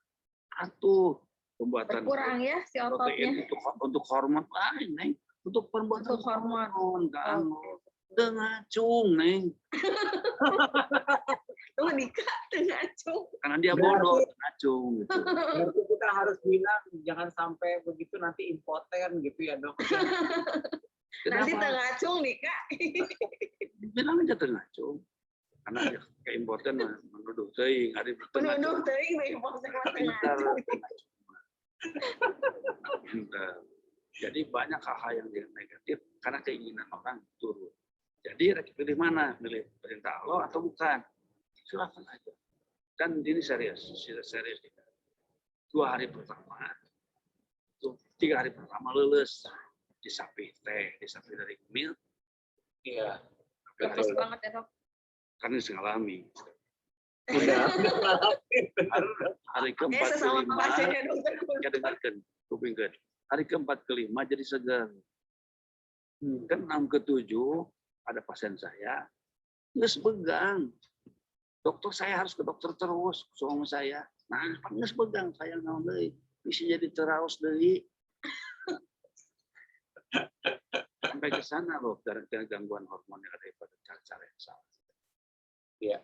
Speaker 1: Atau pembuatan
Speaker 2: berkurang ya si
Speaker 1: protein
Speaker 2: ototnya.
Speaker 1: untuk hormon lain, untuk pembuatan hormon kan. Dengan cung, Neng.
Speaker 2: Tuh Dika, ngacung.
Speaker 1: Karena dia bodoh, ngacung gitu.
Speaker 3: Berarti kita harus bilang jangan sampai begitu nanti impoten gitu ya dok.
Speaker 2: Nanti ngacung Dika.
Speaker 1: Bilang aja ngacung. Karena keimpoten menuduh teuing, ari
Speaker 2: menuduh teuing impoten ngacung.
Speaker 1: Jadi banyak hal-hal yang negatif karena keinginan orang turun. Jadi pilih mana? Pilih perintah Allah atau bukan? Silakan aja. Dan ini serius. 2 hari pertama, 3 hari pertama lulus. Disapi dari mil.
Speaker 3: Iya.
Speaker 2: Lemes
Speaker 3: Betul.
Speaker 2: banget ya dok.
Speaker 1: Karena ngalami.
Speaker 3: Udah.
Speaker 1: Hari keempat
Speaker 2: Sesama
Speaker 1: kelima,
Speaker 2: pasiennya dokter.
Speaker 1: ya dengarkan, kupingkan. Hari keempat kelima jadi segar. Kan 6 ke 7 ada pasien saya, nges pegang. Dokter saya harus ke dokter terus, suami saya. Nah, nges pegang saya nggak deui. Bisa jadi teraus deui. Sampai ke sana loh, gara-gara gangguan hormon yang ada pada cara-cara yang salah.
Speaker 3: Iya.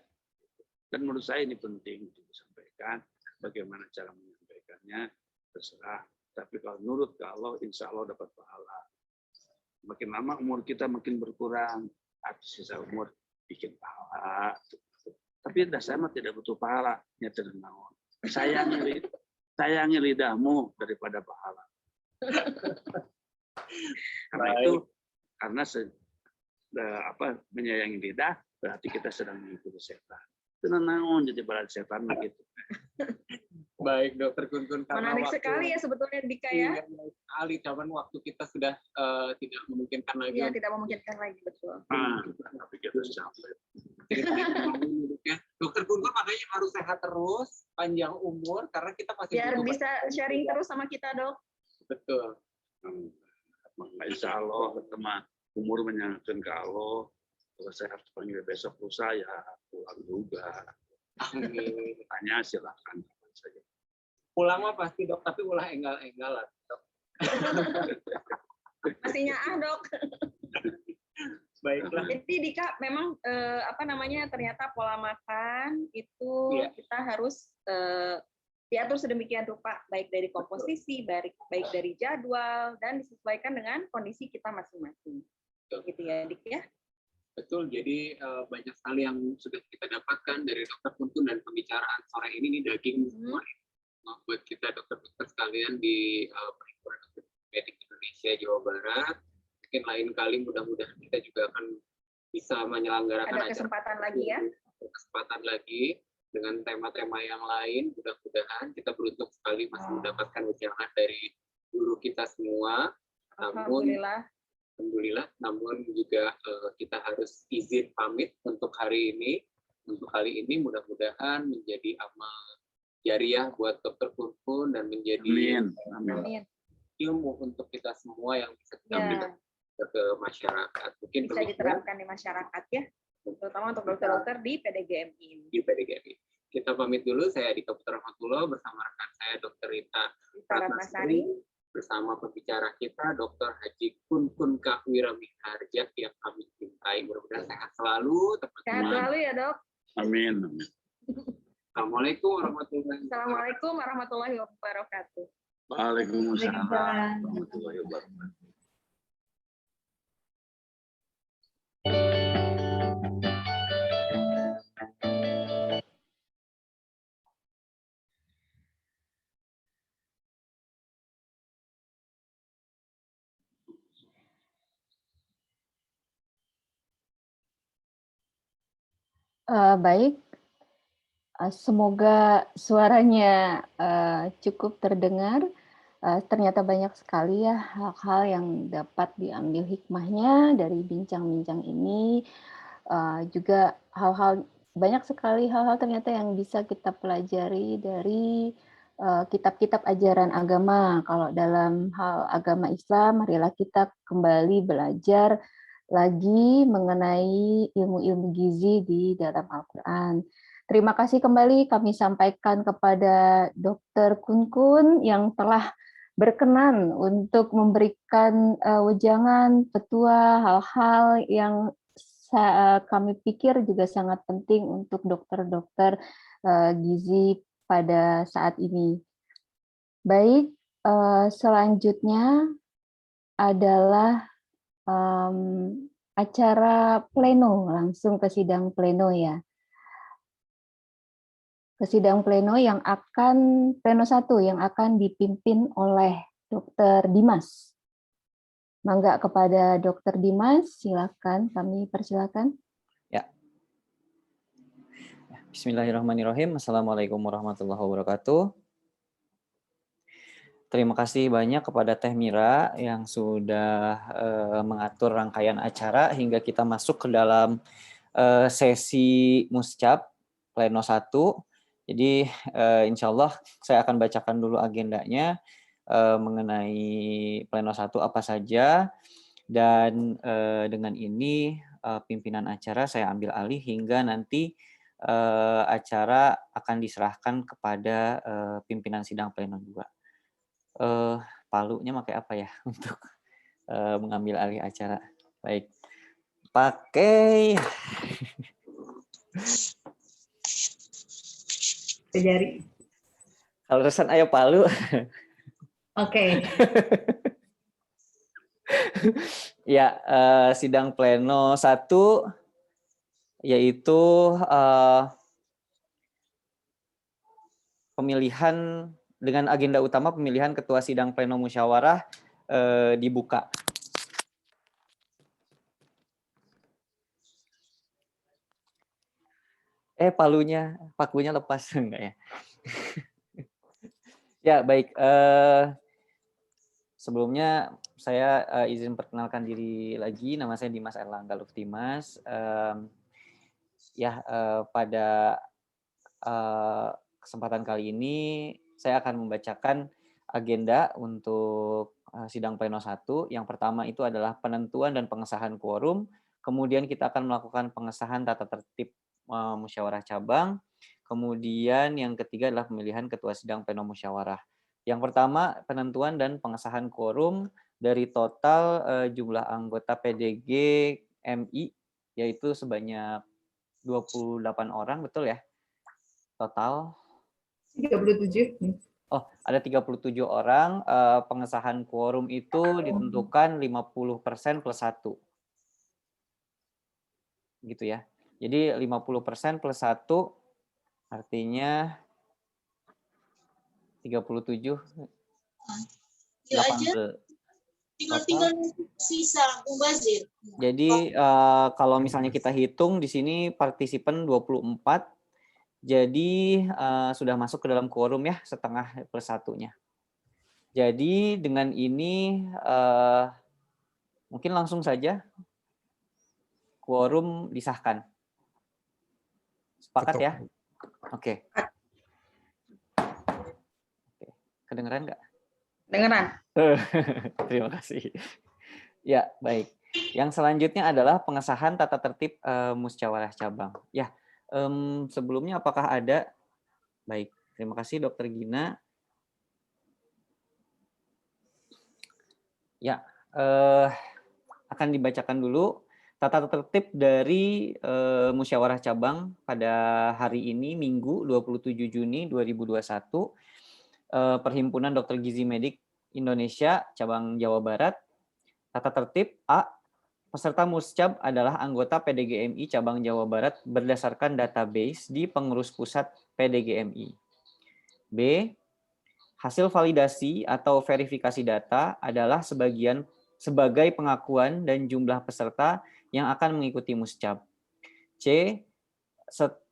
Speaker 1: Dan menurut saya ini penting untuk disampaikan. Bagaimana cara menyampaikannya, terserah. Tapi kalau nurut ke Allah, insya Allah dapat pahala. Makin lama umur kita makin berkurang. Arti sisa umur bikin pahala. Tapi saya mah tidak butuh pahala. Nyata naon. Sayangi lidahmu daripada pahala. Karena itu, karena menyayangi lidah, berarti kita sedang mengikuti setan. Tenang naon jadi barat setan begitu.
Speaker 3: Baik, Dokter Kun-kun.
Speaker 2: Menarik sekali ya sebetulnya Dika ya.
Speaker 3: Iya, menarik sekali. Cuman waktu kita sudah tidak memungkinkan lagi.
Speaker 2: Iya, tidak memungkinkan lagi, betul.
Speaker 1: Tapi kita sampai.
Speaker 3: Dokter Kun-kun makanya harus sehat terus, panjang umur, karena kita masih
Speaker 2: Biar bisa sharing terus sama kita, Dok.
Speaker 3: Betul.
Speaker 1: Insya Allah, teman umur menyangkut ke Allah. Kalau saya harus panggil besok lusa, ya pulang juga. Tanya silakan saja.
Speaker 3: Pulang mah pasti dok, tapi ulah enggal-enggalan dok.
Speaker 2: Pastinya Dok.
Speaker 3: Baiklah.
Speaker 2: Jadi Dika memang ternyata pola makan itu kita harus diatur sedemikian rupa, baik dari komposisi, baik dari jadwal, dan disesuaikan dengan kondisi kita masing-masing. Gitu ya, Dik ya.
Speaker 3: Betul, jadi banyak sekali yang sudah kita dapatkan dari Dokter Kun-kun dan pembicaraan sore ini daging semua buat kita dokter-dokter sekalian di Perhimpunan Dokter Medik Indonesia Jawa Barat. Mungkin lain kali mudah-mudahan kita juga akan bisa menyelenggarakan
Speaker 2: kesempatan lagi ya.
Speaker 3: Kesempatan lagi dengan tema-tema yang lain. Mudah-mudahan kita beruntung sekali masih mendapatkan ujangan dari guru kita semua. Alhamdulillah, namun juga kita harus izin pamit untuk hari ini. Untuk kali ini mudah-mudahan menjadi amal jariah buat Dokter Kun-kun dan menjadi
Speaker 2: Amin.
Speaker 3: ilmu untuk kita semua yang bisa kita berikan ke masyarakat. Mungkin
Speaker 2: bisa diterapkan di masyarakat ya, terutama untuk dokter-dokter di PDGMI ini.
Speaker 3: Di PDGMI. Kita pamit dulu, saya Dika Putra Rahmatullah bersama rekan saya Dr. Rita Ratnasari, bersama pembicara kita Dr. Haji Kun-kun Kahwira Miharja yang kami cintai. Mudah-mudahan sehat selalu, teman-teman.
Speaker 2: Sehat selalu ya dok.
Speaker 1: Amin.
Speaker 3: Assalamualaikum warahmatullahi
Speaker 2: wabarakatuh.
Speaker 1: Waalaikumsalam warahmatullahi wabarakatuh.
Speaker 4: Baik, semoga suaranya cukup terdengar. Ternyata banyak sekali ya hal-hal yang dapat diambil hikmahnya dari bincang-bincang ini. Juga banyak sekali hal-hal ternyata yang bisa kita pelajari dari kitab-kitab ajaran agama. Kalau dalam hal agama Islam, marilah kita kembali belajar lagi mengenai ilmu-ilmu gizi di dalam Al-Quran. Terima kasih kembali kami sampaikan kepada Dr. Kun-kun yang telah berkenan untuk memberikan wejangan, petua, hal-hal yang kami pikir juga sangat penting untuk dokter-dokter gizi pada saat ini. Baik, selanjutnya adalah acara pleno, langsung ke sidang pleno ya. Ke sidang pleno pleno 1 yang akan dipimpin oleh Dr. Dimas. Mangga kepada Dr. Dimas, silakan, kami persilakan.
Speaker 5: Ya. Bismillahirrahmanirrahim. Assalamualaikum warahmatullahi wabarakatuh. Terima kasih banyak kepada Teh Mira yang sudah mengatur rangkaian acara hingga kita masuk ke dalam sesi muscap pleno 1. Jadi insya Allah saya akan bacakan dulu agendanya mengenai pleno 1 apa saja, dan dengan ini pimpinan acara saya ambil alih hingga nanti acara akan diserahkan kepada pimpinan sidang pleno 2. Palunya pakai apa ya untuk mengambil alih acara? Baik, pakai
Speaker 6: jari.
Speaker 5: kalau resan ayo palu.
Speaker 6: Oke.
Speaker 5: Ya, sidang pleno 1 yaitu pemilihan dengan agenda utama pemilihan ketua sidang pleno musyawarah dibuka. Pakunya lepas enggak ya? Ya, baik. Sebelumnya saya izin perkenalkan diri lagi. Nama saya Dimas Erlangga Luftimas. Pada kesempatan kali ini saya akan membacakan agenda untuk sidang pleno 1. Yang pertama itu adalah penentuan dan pengesahan quorum. Kemudian kita akan melakukan pengesahan tata tertib musyawarah cabang. Kemudian yang ketiga adalah pemilihan ketua sidang pleno musyawarah. Yang pertama penentuan dan pengesahan quorum dari total jumlah anggota PDG MI yaitu sebanyak 28 orang, betul ya? Total
Speaker 6: 37.
Speaker 5: Oh, ada 37 orang. Pengesahan quorum itu ditentukan 50% plus 1. Gitu ya. Jadi 50% plus 1 artinya 37.
Speaker 7: Tinggal sisa mubazir.
Speaker 5: Jadi kalau misalnya kita hitung di sini partisipan 24. Jadi sudah masuk ke dalam quorum ya, setengah plus 1-nya. Jadi dengan ini mungkin langsung saja quorum disahkan. Sepakat ya? Oke. Kedengeran nggak?
Speaker 2: Dengeran.
Speaker 5: Terima kasih. Ya, baik. Yang selanjutnya adalah pengesahan tata tertib musyawarah cabang. Ya, sebelumnya apakah ada? Baik, terima kasih Dr. Gina. Ya, akan dibacakan dulu tata tertib dari musyawarah cabang pada hari ini Minggu 27 Juni 2021. Perhimpunan Dokter Gizi Medik Indonesia cabang Jawa Barat. Tata tertib A. Peserta muscab adalah anggota PDGMI cabang Jawa Barat berdasarkan database di pengurus pusat PDGMI. B. Hasil validasi atau verifikasi data adalah sebagai pengakuan dan jumlah peserta yang akan mengikuti muscab. C.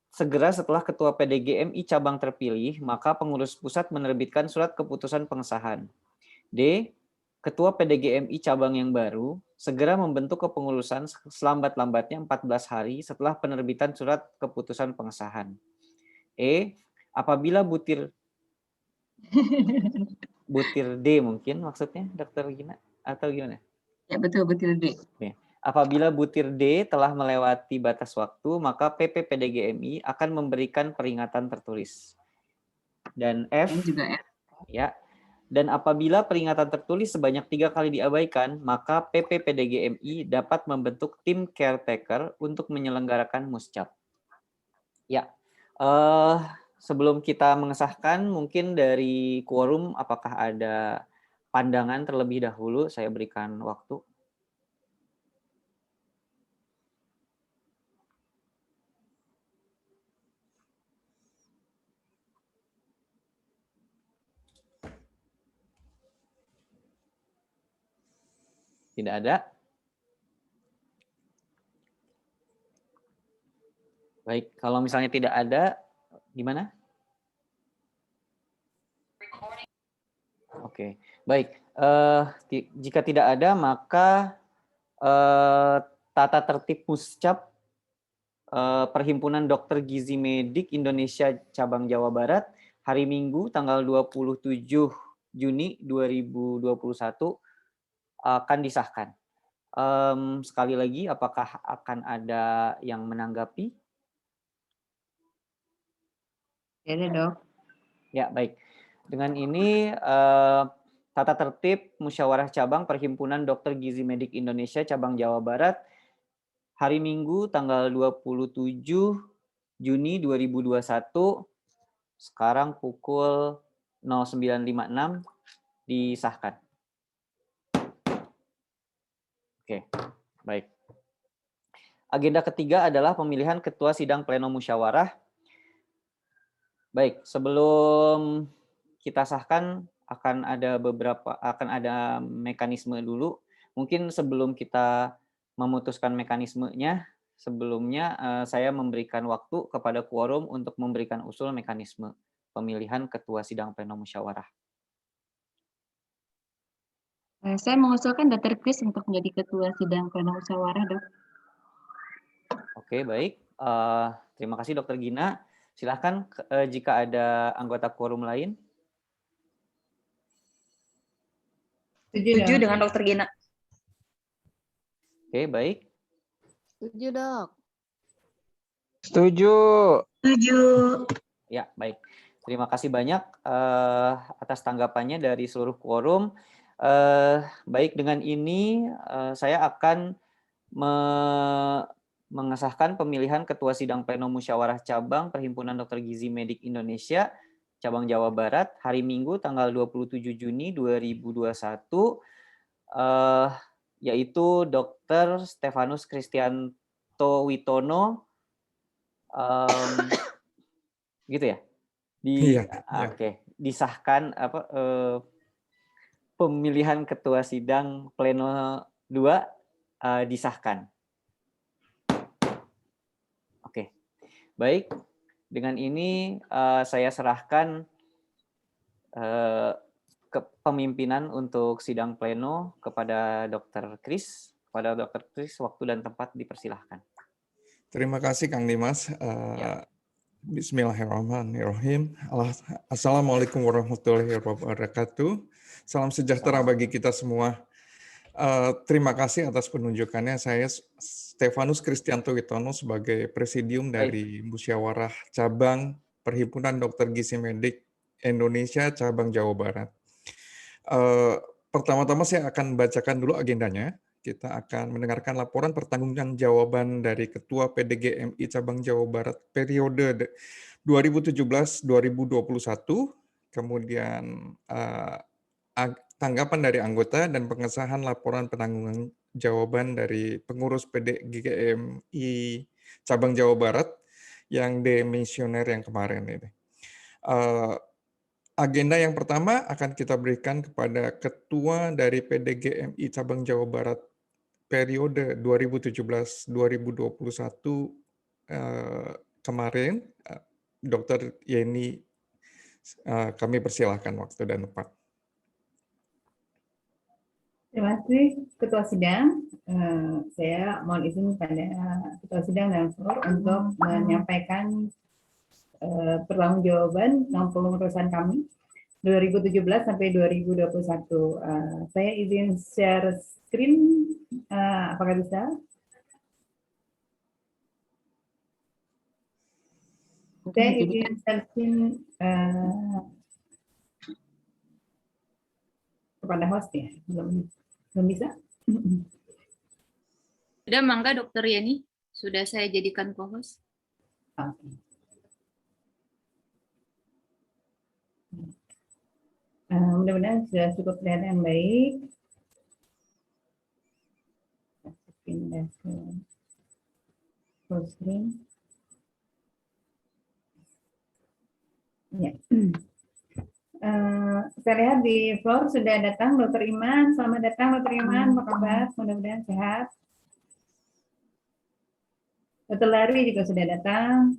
Speaker 5: Segera setelah ketua PDGMI cabang terpilih, maka pengurus pusat menerbitkan surat keputusan pengesahan. D. Ketua PDGMI cabang yang baru segera membentuk kepengurusan selambat-lambatnya 14 hari setelah penerbitan surat keputusan pengesahan. E. Apabila butir D mungkin maksudnya, Dr. Gina, atau gimana?
Speaker 6: Ya, betul D.
Speaker 5: Apabila butir D telah melewati batas waktu, maka PP PDGMI akan memberikan peringatan tertulis. Dan F, ya. Dan apabila peringatan tertulis sebanyak 3 kali diabaikan, maka PP PDGMI dapat membentuk tim caretaker untuk menyelenggarakan muscap. Ya, sebelum kita mengesahkan, mungkin dari quorum apakah ada pandangan terlebih dahulu? Saya berikan waktu. Tidak ada. Baik, kalau misalnya tidak ada, gimana? Oke, baik. Jika tidak ada, maka tata tertib Muscap Perhimpunan Dokter Gizi Medik Indonesia Cabang Jawa Barat hari Minggu tanggal 27 Juni 2021 akan disahkan. Sekali lagi, apakah akan ada yang menanggapi?
Speaker 6: Ya, Dok.
Speaker 5: Ya, baik. Dengan ini tata tertib Musyawarah Cabang Perhimpunan Dokter Gizi Medik Indonesia Cabang Jawa Barat hari Minggu tanggal 27 Juni 2021 sekarang pukul 09.56 disahkan. Oke, baik. Agenda ketiga adalah pemilihan ketua sidang pleno musyawarah. Baik, sebelum kita sahkan akan ada mekanisme dulu. Mungkin sebelum kita memutuskan mekanismenya, sebelumnya saya memberikan waktu kepada quorum untuk memberikan usul mekanisme pemilihan ketua sidang pleno musyawarah.
Speaker 6: Saya mengusulkan Dr. Kris untuk menjadi ketua sidang pleno musyawarah, Dok.
Speaker 5: Oke, baik. Terima kasih Dr. Gina. Silahkan jika ada anggota quorum lain.
Speaker 2: Setuju dengan Dr. Gina.
Speaker 5: Oke, baik.
Speaker 8: Setuju, Dok.
Speaker 9: Setuju.
Speaker 7: Setuju.
Speaker 5: Ya, baik. Terima kasih banyak atas tanggapannya dari seluruh quorum. Baik, dengan ini saya akan mengesahkan pemilihan Ketua Sidang Pleno Musyawarah Cabang Perhimpunan Dokter Gizi Medik Indonesia Cabang Jawa Barat hari Minggu tanggal 27 Juni 2021 yaitu Dr. Stefanus Kristianto Witono gitu ya. Oke, disahkan pemilihan Ketua Sidang Pleno 2 disahkan. Oke, baik. Dengan ini saya serahkan kepemimpinan untuk sidang pleno kepada Dr. Kris. Kepada Dr. Kris, waktu dan tempat dipersilahkan.
Speaker 10: Terima kasih Kang Dimas. Bismillahirrahmanirrahim. Assalamualaikum warahmatullahi wabarakatuh. Salam sejahtera bagi kita semua. Terima kasih atas penunjukannya. Saya Stefanus Kristianto Witono sebagai presidium dari Musyawarah Cabang Perhimpunan Dokter Gizi Medik Indonesia Cabang Jawa Barat. Pertama-tama saya akan bacakan dulu agendanya. Kita akan mendengarkan laporan pertanggungjawaban dari Ketua PDGMI Cabang Jawa Barat periode 2017-2021, kemudian tanggapan dari anggota dan pengesahan laporan penanggungan jawaban dari pengurus PDGMI Cabang Jawa Barat yang demisioner yang kemarin ini. Agenda yang pertama akan kita berikan kepada Ketua dari PDGMI Cabang Jawa Barat periode 2017-2021 kemarin, Dr. Yeni. Kami persilahkan waktu dan tempat.
Speaker 6: Terima kasih Ketua Sidang. Saya mohon izin pada Ketua Sidang dan seluruh untuk menyampaikan pertanggungjawaban pengurusan kami 2017 sampai 2021. Saya izin share screen, apakah bisa? Saya izin share screen kepada host ya, belum bisa.
Speaker 8: Sudah, mangga Dr. Yeni, sudah saya jadikan co-host.
Speaker 6: Oke. Mudah-mudahan sudah cukup kelihatan baik. Pindah ke full screen. Ya. Saya lihat di floor sudah datang Dr. Iman. Selamat datang Dr. Iman, apa kabar? Mudah-mudahan sehat. Dr. Lari juga sudah datang.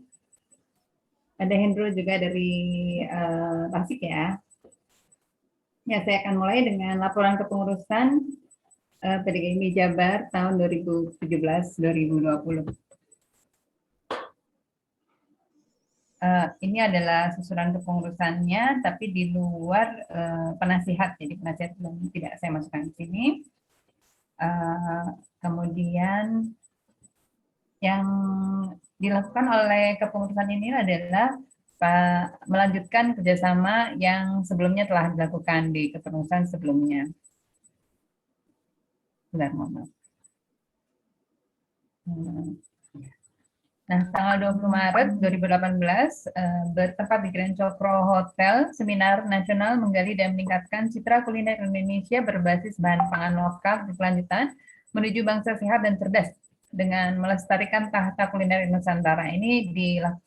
Speaker 6: Ada Hendro juga dari Tasik ya. Ya, saya akan mulai dengan laporan kepengurusan PDGMI Jabar tahun 2017-2020. Ini adalah susunan kepengurusannya, tapi di luar penasihat, jadi penasihat tidak saya masukkan di sini. Kemudian yang dilakukan oleh kepengurusan ini adalah melanjutkan kerjasama yang sebelumnya telah dilakukan di kepengurusan sebelumnya. Bentar, mohon maaf. Nah, tanggal 20 Maret 2018 bertempat di Grand Cokro Hotel, seminar nasional menggali dan meningkatkan citra kuliner Indonesia berbasis bahan pangan lokal berkelanjutan menuju bangsa sehat dan cerdas dengan melestarikan tahta kuliner Nusantara. Ini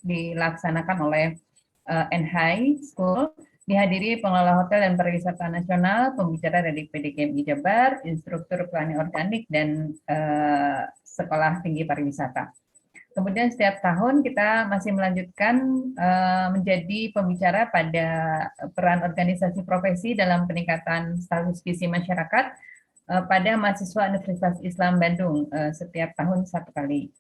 Speaker 6: dilaksanakan oleh NHI School, dihadiri pengelola hotel dan pariwisata nasional, pembicara dari PDGMI Jabar, instruktur petani organik, dan sekolah tinggi pariwisata. Kemudian setiap tahun kita masih melanjutkan menjadi pembicara pada peran organisasi profesi dalam peningkatan status gizi masyarakat pada mahasiswa Universitas Islam Bandung setiap tahun satu kali.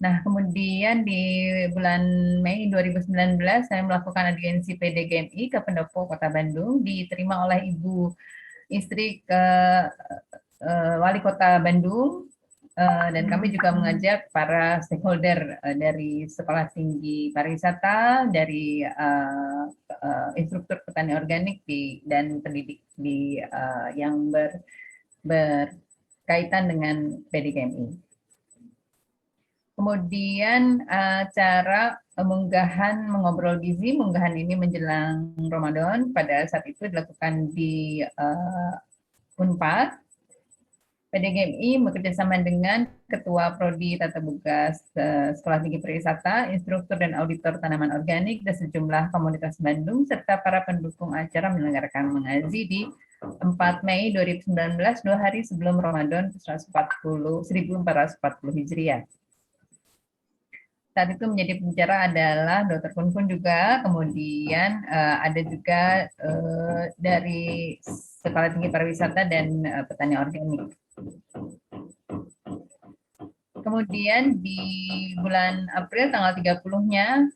Speaker 6: Nah, kemudian di bulan Mei 2019 saya melakukan audiensi PDGMI ke Pendopo Kota Bandung, diterima oleh Ibu istri ke Wali Kota Bandung. Dan kami juga mengajak para stakeholder dari Sekolah Tinggi Pariwisata, dari instruktur petani organik dan pendidik yang berkaitan dengan PDGMI. Kemudian cara munggahan mengobrol gizi, munggahan ini menjelang Ramadan, pada saat itu dilakukan di Unpad. PDGMI bekerjasama dengan Ketua Prodi Tata Boga Sekolah Tinggi Pariwisata, instruktur dan auditor tanaman organik, dan sejumlah komunitas Bandung, serta para pendukung acara menyelenggarakan mengaji di 4 Mei 2019, 2 hari sebelum Ramadan 1440 Hijriah. Saat itu menjadi pembicara adalah Dr. Kun juga, kemudian ada juga dari Sekolah Tinggi Pariwisata dan Petani Organik. Kemudian di bulan April tanggal 30-nya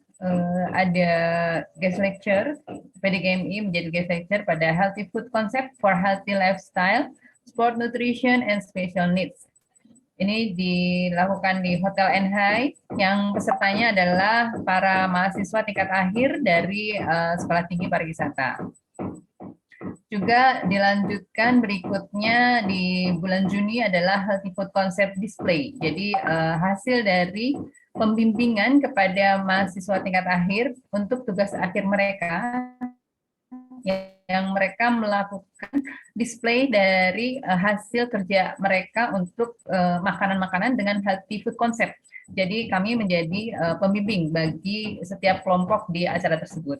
Speaker 6: ada guest lecture, PDGMI menjadi guest lecture pada Healthy Food Concept for Healthy Lifestyle, Sport Nutrition and Special Needs. Ini dilakukan di Hotel NHI, yang pesertanya adalah para mahasiswa tingkat akhir dari Sekolah Tinggi Pariwisata. Juga dilanjutkan berikutnya di bulan Juni adalah Healthy Food Concept Display. Jadi hasil dari pembimbingan kepada mahasiswa tingkat akhir untuk tugas akhir mereka, yang mereka melakukan display dari hasil kerja mereka untuk makanan-makanan dengan healthy food concept. Jadi kami menjadi pembimbing bagi setiap kelompok di acara tersebut.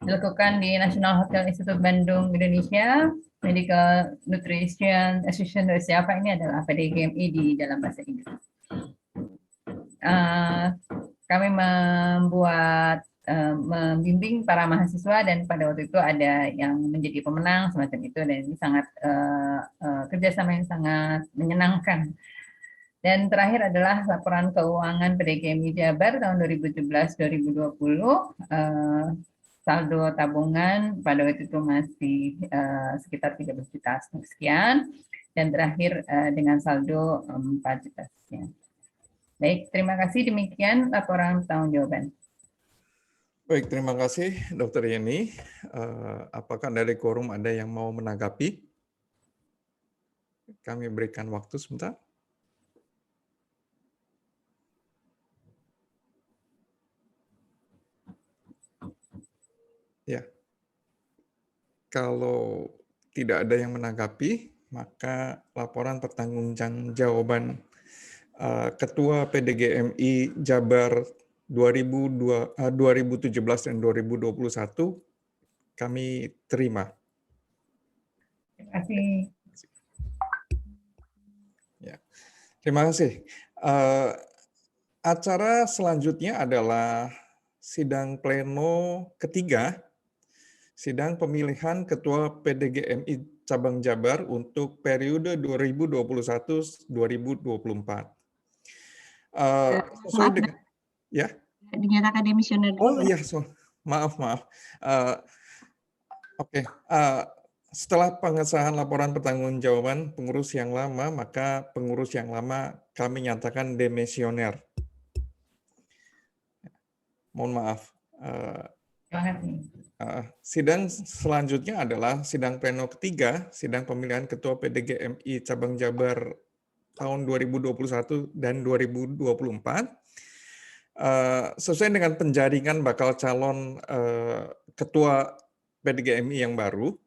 Speaker 6: Dilakukan di National Hotel Institute Bandung, Indonesia, Medical Nutrition Association Indonesia, apa ini adalah PDGMI di dalam bahasa Inggris. Kami membimbing para mahasiswa, dan pada waktu itu ada yang menjadi pemenang semacam itu, dan ini sangat kerjasama yang sangat menyenangkan. Dan terakhir adalah laporan keuangan PDGMI Jabar tahun 2017-2020. Saldo tabungan pada waktu itu masih sekitar 13 juta sekian, dan terakhir dengan saldo 4 juta sekian. Baik, terima kasih. Demikian laporan tanggung jawaban.
Speaker 10: Baik, terima kasih Dr. Yeni. Apakah dari quorum ada yang mau menanggapi? Kami berikan waktu sebentar. Ya, kalau tidak ada yang menanggapi, maka laporan pertanggungjawaban Ketua PDGMI Jabar 2017 dan 2021 kami terima.
Speaker 6: Terima kasih.
Speaker 10: Ya, terima kasih. Acara selanjutnya adalah sidang pleno ketiga, sidang pemilihan Ketua PDGMI Cabang Jabar untuk periode 2021-2024. Sesuai
Speaker 9: Maaf,
Speaker 10: dengan, ya?
Speaker 9: dinyatakan demisioner dulu.
Speaker 10: Oh iya, maaf. Oke, setelah pengesahan laporan pertanggungjawaban pengurus yang lama, maka pengurus yang lama kami nyatakan demisioner. Mohon maaf. Sidang selanjutnya adalah sidang pleno ketiga, sidang pemilihan Ketua PDGMI Cabang Jabar tahun 2021 dan 2024. Sesuai dengan penjaringan bakal calon Ketua PDGMI yang baru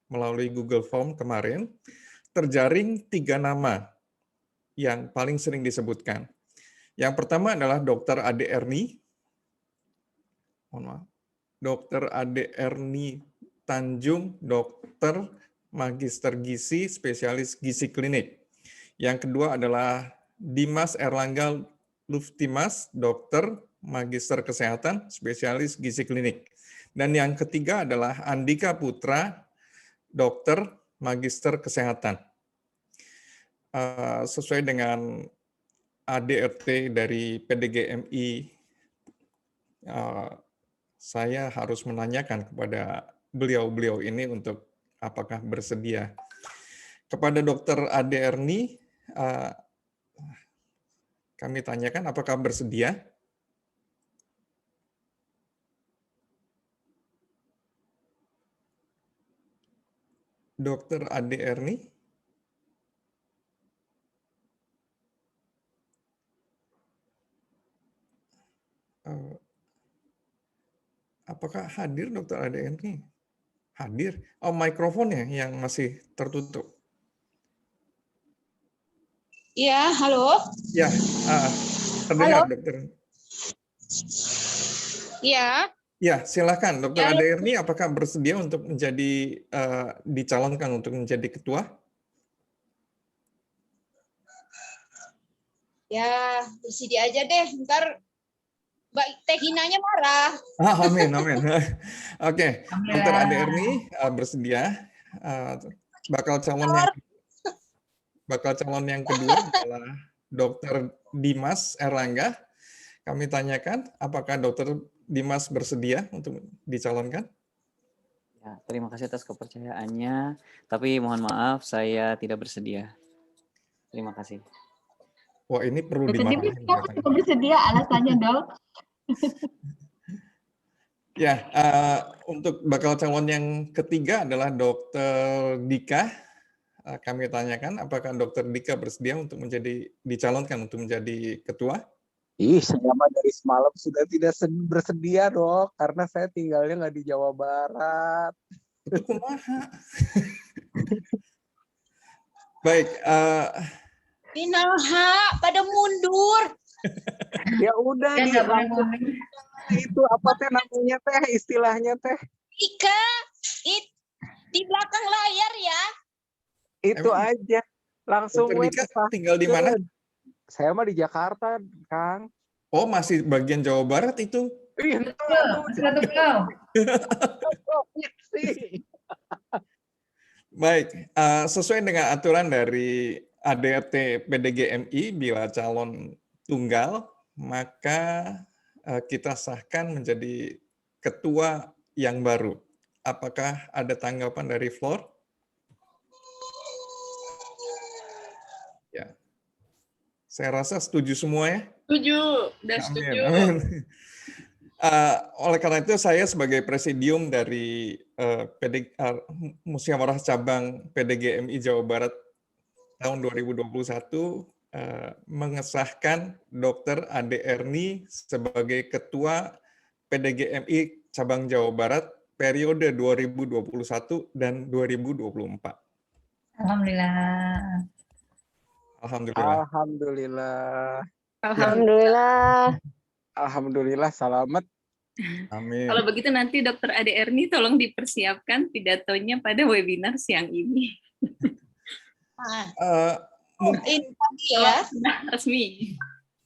Speaker 10: melalui Google Form kemarin, terjaring 3 nama yang paling sering disebutkan. Yang pertama adalah Dr. Ade Erni, Dr. Ade Erni Tanjung, dokter magister gizi, spesialis gizi klinik. Yang kedua adalah Dimas Erlangga Luftimas, dokter magister kesehatan, spesialis gizi klinik. Dan yang ketiga adalah Andika Putra, dokter magister kesehatan. Sesuai dengan ADRT dari PDGMI, saya harus menanyakan kepada beliau-beliau ini untuk apakah bersedia. Kepada Dr. Ade Erni, kami tanyakan apakah bersedia. Dr. Ade Erni. Apakah hadir Dr. Ade Erni? Hadir. Oh, mikrofonnya yang masih tertutup.
Speaker 7: Iya, halo.
Speaker 10: Ya, terdengar,
Speaker 7: Halo.
Speaker 10: Dokter.
Speaker 7: Iya.
Speaker 10: Ya, silakan, Dr.
Speaker 7: Ya,
Speaker 10: Ade Erni, apakah bersedia untuk menjadi dicalonkan untuk menjadi ketua?
Speaker 7: ya bersedia aja deh. Ntar Mbak Teh Hinanya marah.
Speaker 10: Amin. Oke, Dr. Ade Erni bersedia. Bakal calon yang kedua adalah Dr. Dimas Erlangga. Kami tanyakan, apakah Dr. Dimas bersedia untuk dicalonkan?
Speaker 5: Ya, terima kasih atas kepercayaannya, tapi mohon maaf saya tidak bersedia. Terima kasih.
Speaker 10: Wah, ini perlu
Speaker 9: Dr. Dimas
Speaker 10: dimarahin.
Speaker 9: bersedia alasannya, Dok.
Speaker 10: Ya, untuk bakal calon yang ketiga adalah Dr. Dika. Kami tanyakan, apakah Dr. Dika bersedia untuk dicalonkan untuk menjadi ketua?
Speaker 11: Saya mah dari semalam sudah tidak bersedia, Dok, karena saya tinggalnya nggak di Jawa Barat.
Speaker 10: Itu kumaha. Baik.
Speaker 7: Inaha, pada mundur.
Speaker 11: Ya udah itu apa teh namanya teh, istilahnya teh?
Speaker 7: Ika, di belakang layar ya.
Speaker 11: Itu aja. Langsung
Speaker 10: Dika tinggal di mana?
Speaker 11: Saya mah di Jakarta, Kang.
Speaker 10: Oh, masih bagian Jawa Barat itu? Baik, sesuai dengan aturan dari ADRT PDGMI, bila calon tunggal, maka kita sahkan menjadi ketua yang baru. Apakah ada tanggapan dari floor? Ya, saya rasa setuju semua ya.
Speaker 8: Setuju, udah setuju.
Speaker 10: Amin. Oleh karena itu saya sebagai presidium dari Musyawarah Cabang PDGMI Jawa Barat tahun 2021 mengesahkan Dr. Ade Erni sebagai Ketua PDGMI Cabang Jawa Barat periode 2021 dan 2024.
Speaker 6: Alhamdulillah.
Speaker 11: Alhamdulillah, selamat.
Speaker 10: Amin.
Speaker 8: Kalau begitu nanti Dr. Ade Erni tolong dipersiapkan pidatonya pada webinar siang ini.
Speaker 10: Mungkin
Speaker 7: Ini ya.
Speaker 8: Resmi.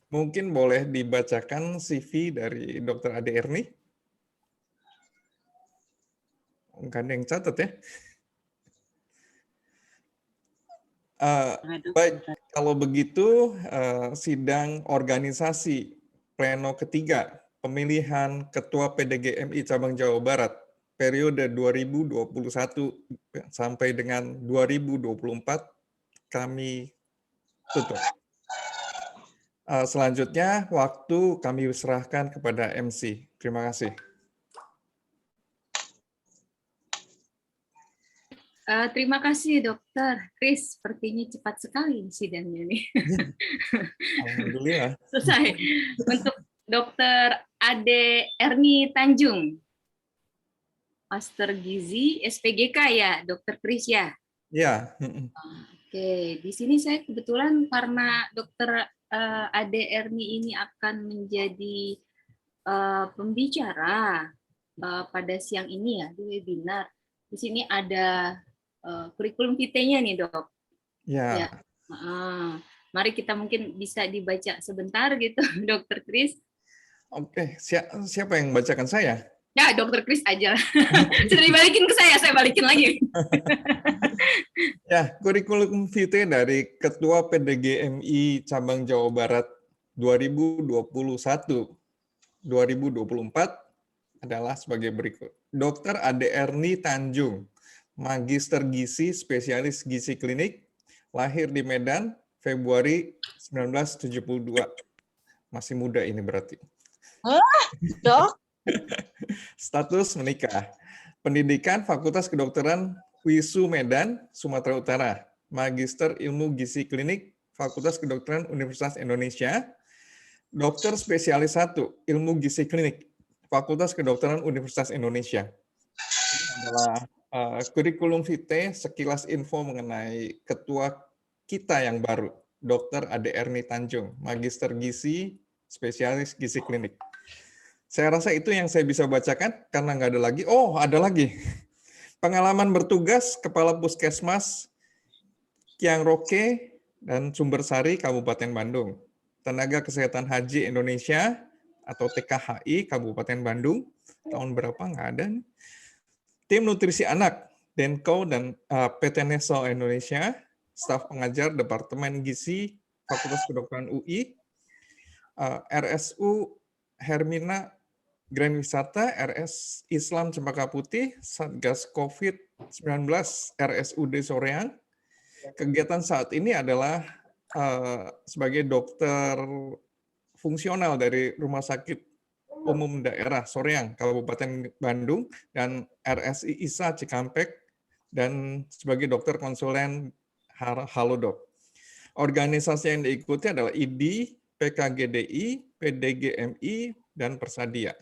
Speaker 10: Mungkin boleh dibacakan CV dari Dr. Ade Erni? Nggak ada yang catat ya? Baik, kalau begitu sidang organisasi pleno ketiga pemilihan Ketua PDGMI Cabang Jawa Barat periode 2021 sampai dengan 2024 kami tutup. Selanjutnya, waktu kami serahkan kepada MC. Terima kasih.
Speaker 8: Terima kasih Dokter Kris, sepertinya cepat sekali sidangnya nih.
Speaker 10: Alhamdulillah.
Speaker 8: Selesai. Untuk Dokter Ade Erni Tanjung, Master Gizi SPGK ya, Dokter Kris ya.
Speaker 10: Ya.
Speaker 8: Oke, di sini saya kebetulan karena Dokter Ade Erni ini akan menjadi pembicara pada siang ini ya di webinar. Di sini ada kurikulum vitae-nya nih, Dok.
Speaker 10: Ya.
Speaker 8: Mari kita mungkin bisa dibaca sebentar gitu, Dokter Kris.
Speaker 10: Oke, siapa yang bacakan saya?
Speaker 8: Ya, Dokter Kris aja. Sudah dibalikin ke saya balikin lagi.
Speaker 10: Ya, kurikulum vitae dari Ketua PDGMI Cabang Jawa Barat 2021-2024 adalah sebagai berikut. Dr. Ade Erni Tanjung, Magister Gizi, Spesialis Gizi Klinik, lahir di Medan, Februari 1972. Masih muda ini berarti.
Speaker 7: Dok?
Speaker 10: Status menikah. Pendidikan Fakultas Kedokteran WISU Medan, Sumatera Utara. Magister Ilmu Gizi Klinik, Fakultas Kedokteran Universitas Indonesia. Dokter Spesialis 1, Ilmu Gizi Klinik, Fakultas Kedokteran Universitas Indonesia. Ini adalah kurikulum vitae, sekilas info mengenai ketua kita yang baru, Dr. Ade Erni Tanjung, Magister Gizi, Spesialis Gizi Klinik. Saya rasa itu yang saya bisa bacakan, karena nggak ada lagi. Oh, ada lagi. Pengalaman bertugas Kepala Puskesmas Kiang Roke dan Sumbersari, Kabupaten Bandung. Tenaga Kesehatan Haji Indonesia atau TKHI, Kabupaten Bandung. Tahun berapa? Nggak ada. Tim Nutrisi Anak, Denko dan PT Nestle Indonesia. Staf pengajar Departemen Gizi, Fakultas Kedokteran UI. RSU Hermina Grand Wisata, RS Islam Cempaka Putih, Satgas COVID-19, RSUD Soreang. Kegiatan saat ini adalah sebagai dokter fungsional dari Rumah Sakit Umum Daerah Soreang, Kabupaten Bandung, dan RSI ISA Cikampek, dan sebagai dokter konsulen Halodoc. Organisasi yang diikuti adalah IDI, PKGDI, PDGMI, dan Persadia.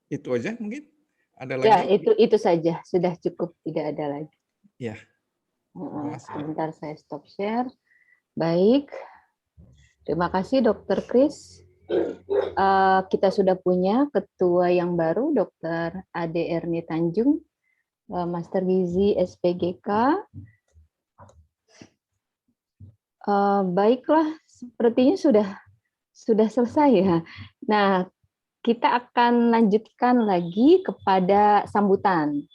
Speaker 10: Itu aja mungkin? Ada lagi?
Speaker 4: Ya, itu saja. Sudah cukup, tidak ada lagi.
Speaker 10: Ya.
Speaker 4: Sebentar saya stop share. Baik. Terima kasih Dokter Kris. Kita sudah punya ketua yang baru, Dr. Ade Erni Tanjung, Master Gizi SPGK. Baiklah, sepertinya sudah selesai ya. Nah, kita akan lanjutkan lagi kepada sambutan.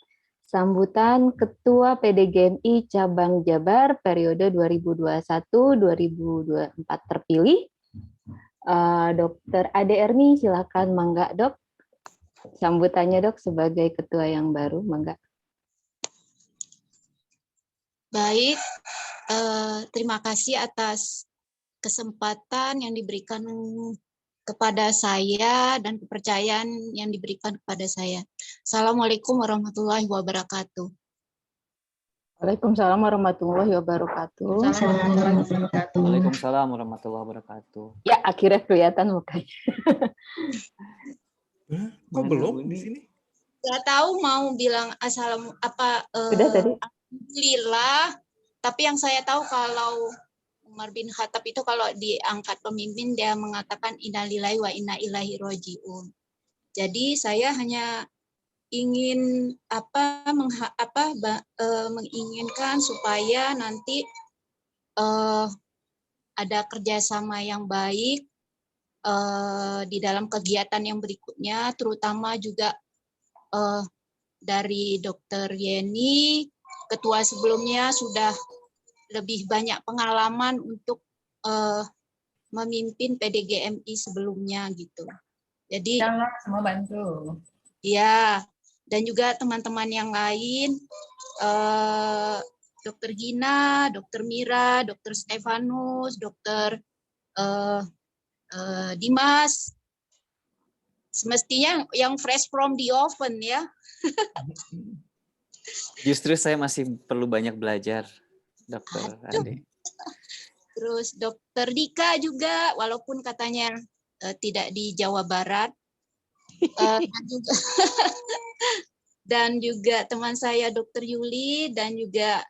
Speaker 4: Sambutan Ketua PDGMI Cabang Jabar periode 2021-2024 terpilih. Dr. Ade Erni, silakan, mangga Dok. Sambutannya Dok sebagai ketua yang baru, mangga.
Speaker 7: Baik, terima kasih atas kesempatan yang diberikan kepada saya dan kepercayaan yang diberikan kepada saya. Assalamualaikum warahmatullahi wabarakatuh.
Speaker 4: Waalaikumsalam warahmatullahi wabarakatuh.
Speaker 5: Waalaikumsalam warahmatullahi wabarakatuh.
Speaker 4: Ya, akhirnya kelihatan mukanya.
Speaker 10: Kok belum di sini?
Speaker 7: Gak tahu mau bilang
Speaker 4: Sudah tadi.
Speaker 7: Alhamdulillah, tapi yang saya tahu kalau Umar bin Khattab itu kalau diangkat pemimpin dia mengatakan innalillahi wa inna ilaihi roji'un. Jadi saya hanya ingin menginginkan supaya nanti ada kerjasama yang baik di dalam kegiatan yang berikutnya, terutama juga dari Dr. Yeni, ketua sebelumnya sudah lebih banyak pengalaman untuk memimpin PDGMI sebelumnya gitu. Jadi
Speaker 6: semua bantu.
Speaker 7: Ya, dan juga teman-teman yang lain, Dr. Gina, Dr. Mira, Dr. Stefanus, Dr. Dimas, semestinya yang fresh from the oven ya.
Speaker 5: Justru saya masih perlu banyak belajar, Dokter Ade.
Speaker 7: Terus Dr. Dika juga, walaupun katanya tidak di Jawa Barat, dan juga teman saya Dr. Yuli, dan juga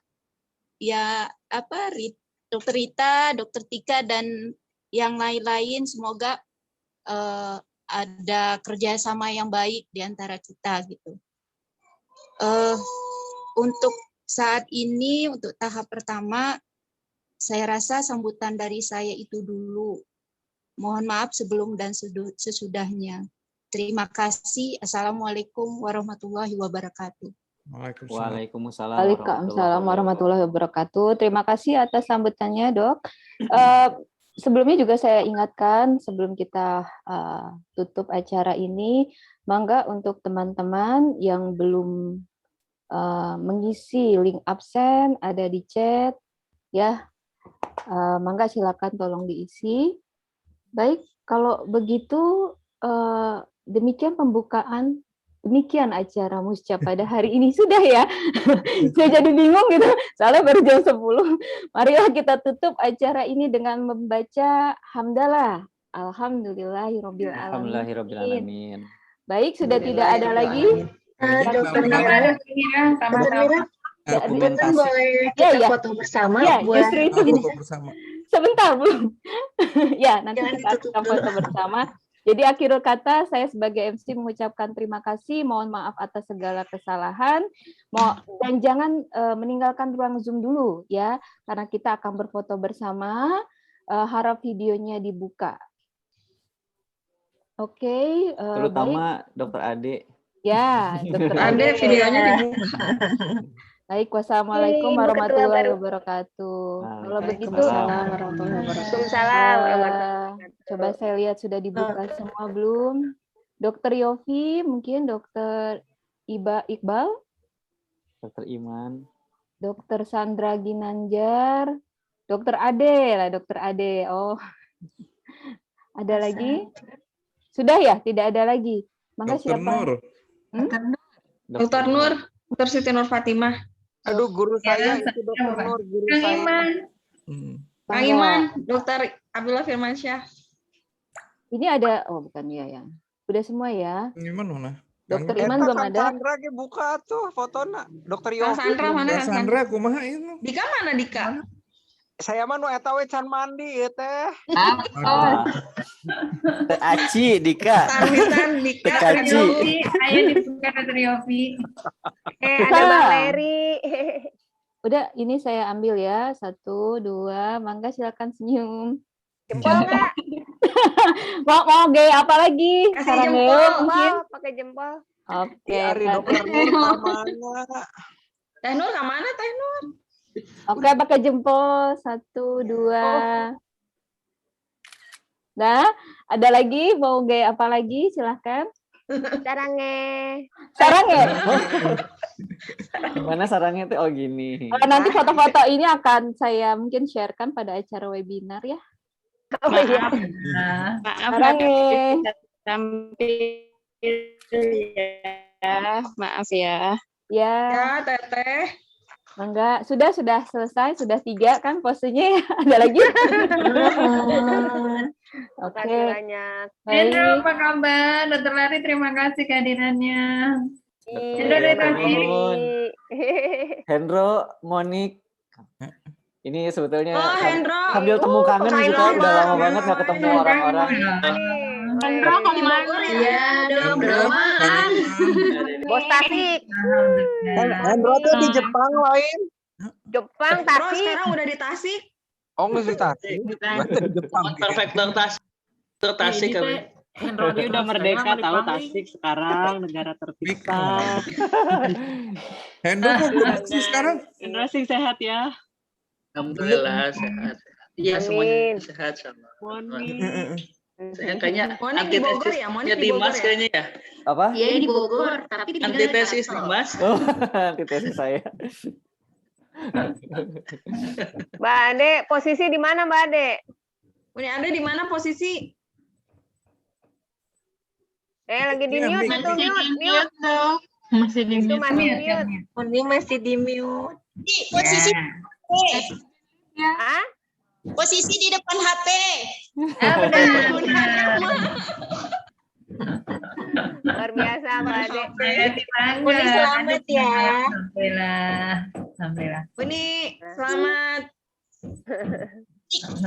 Speaker 7: Dr. Rita, Dr. Tika, dan yang lain-lain. Semoga ada kerjasama yang baik di antara kita gitu. Untuk saat ini, untuk tahap pertama, saya rasa sambutan dari saya itu dulu. Mohon maaf sebelum dan sesudahnya. Terima kasih. Assalamualaikum warahmatullahi wabarakatuh.
Speaker 4: Waalaikumsalam warahmatullahi wabarakatuh. Terima kasih atas sambutannya, Dok. Sebelumnya juga saya ingatkan sebelum kita tutup acara ini, mangga untuk teman-teman yang belum mengisi link absen ada di chat, ya. Mangga silakan tolong diisi. Baik, kalau begitu demikian pembukaan, demikian acara Musca pada hari ini sudah ya. Saya jadi bingung gitu, soalnya baru jam 10. Marilah kita tutup acara ini dengan membaca hamdalah. Alhamdulillahirabbil alamin. Baik, sudah tidak ada lagi.
Speaker 6: Dokter Mira, sama-sama.
Speaker 9: Kita boleh kita foto bersama buat
Speaker 4: justru itu. Sebentar belum. Ya, nanti kita akan foto bersama. Jadi akhirul kata, saya sebagai MC mengucapkan terima kasih, mohon maaf atas segala kesalahan, dan jangan meninggalkan ruang Zoom dulu ya, karena kita akan berfoto bersama. Harap videonya dibuka. Oke,
Speaker 5: terutama baik. Dokter Ade.
Speaker 4: Ya, Dokter
Speaker 2: Ade videonya dibuka.
Speaker 4: Baik, wassalamualaikum warahmatullahi wabarakatuh. Kalau begitu, coba saya lihat sudah dibuka semua belum? Dokter Yofi, mungkin Dokter Iqbal,
Speaker 5: Dokter Iman,
Speaker 4: Dokter Sandra Ginanjar, Dokter Ade lah, Dokter Ade. Oh, ada lagi? Sudah ya? Tidak ada lagi. Maka
Speaker 11: Dokter
Speaker 4: siapa?
Speaker 11: Nur.
Speaker 2: Dokter Nur, Dokter Siti Nur Fatimah.
Speaker 11: Aduh, guru saya itu Dokter Nur, guru saya.
Speaker 2: Kang Iman, Dokter Abdullah Firmansyah.
Speaker 4: Ini ada, oh bukan ya. Udah semua ya.
Speaker 11: Iman mana?
Speaker 4: Dokter Iman belum ada.
Speaker 11: Sandra ke buka tuh fotona. Dokter Yofi.
Speaker 2: Sandra mana?
Speaker 11: Sandra kumaha itu?
Speaker 2: Dika mana Dika?
Speaker 11: Saya mah nu eta we can mandi ieu teh.
Speaker 5: Teh Aci Dika.
Speaker 2: San Dika.
Speaker 5: Teh Aci.
Speaker 6: Ayo dibuka Dokter Yofi.
Speaker 9: Ada Bang Leri.
Speaker 4: Udah, ini saya ambil ya. 1, 2, mangga silakan senyum.
Speaker 9: Jempol nggak?
Speaker 4: mau gaya apa lagi?
Speaker 2: Kasih jempol,
Speaker 4: mungkin.
Speaker 9: Pakai jempol.
Speaker 4: Oke.
Speaker 11: Ari Dokter Nur mana?
Speaker 2: Teh Nur ke mana Teh Nur?
Speaker 4: Oke, pakai jempol. 1, 2. Nah, ada lagi? Mau gaya apa lagi? Silahkan.
Speaker 9: Sarangnya.
Speaker 5: Gimana sarangnya tuh? Oh gini.
Speaker 4: Nanti foto-foto ini akan saya mungkin sharekan pada acara webinar ya.
Speaker 9: Oh iya.
Speaker 4: Maaf
Speaker 9: Maaf ya.
Speaker 4: Ya.
Speaker 2: Ya, Teteh.
Speaker 4: Enggak, sudah selesai, sudah 3 kan posenya. Ada lagi? Oke.
Speaker 9: Banyak.
Speaker 6: Hendro, apa kabar? Dokter Lari, terima kasih kehadirannya.
Speaker 5: Hendro, Monik. Ini sebetulnya sambil temu kangen kita udah lama banget nggak ketemu orang-orang.
Speaker 9: Hendro kemana?
Speaker 2: Iya, belum.
Speaker 9: Bos Tasik.
Speaker 11: Hendro tuh di Jepang lain.
Speaker 9: Jepang,
Speaker 2: Tasik.
Speaker 9: Tasik.
Speaker 2: Sekarang udah di Tasik.
Speaker 11: Oh, nggak di Tasik. Berarti di Jepang.
Speaker 1: Perfektor Tasik. Tasik kami.
Speaker 12: Henrodi udah merdeka tahu Tasik sekarang negara terpisah.
Speaker 10: Hendro kok belum sih sekarang?
Speaker 12: Hendro sih sehat ya.
Speaker 1: Alhamdulillah sehat. Iya semuanya sehat sama. Saya kayaknya antitesisnya Dimas kayaknya ya.
Speaker 5: Apa?
Speaker 2: Iya di Bogor, tapi di
Speaker 1: Antitesis Dimas.
Speaker 5: Oh, antitesis saya.
Speaker 13: Mbak Ade, posisi di mana Mbak Ade?
Speaker 2: Uni Ade di mana posisi?
Speaker 13: Lagi di mute itu mute.
Speaker 8: Masih di
Speaker 13: Itu
Speaker 8: mute.
Speaker 13: masih mute.
Speaker 9: Uni masih di mute.
Speaker 7: Posisi
Speaker 13: Hah?
Speaker 7: posisi di depan HP.
Speaker 13: Luar biasa Mbak Ade.
Speaker 9: Uni selamat ya.
Speaker 6: Alhamdulillah.
Speaker 2: Uni selamat.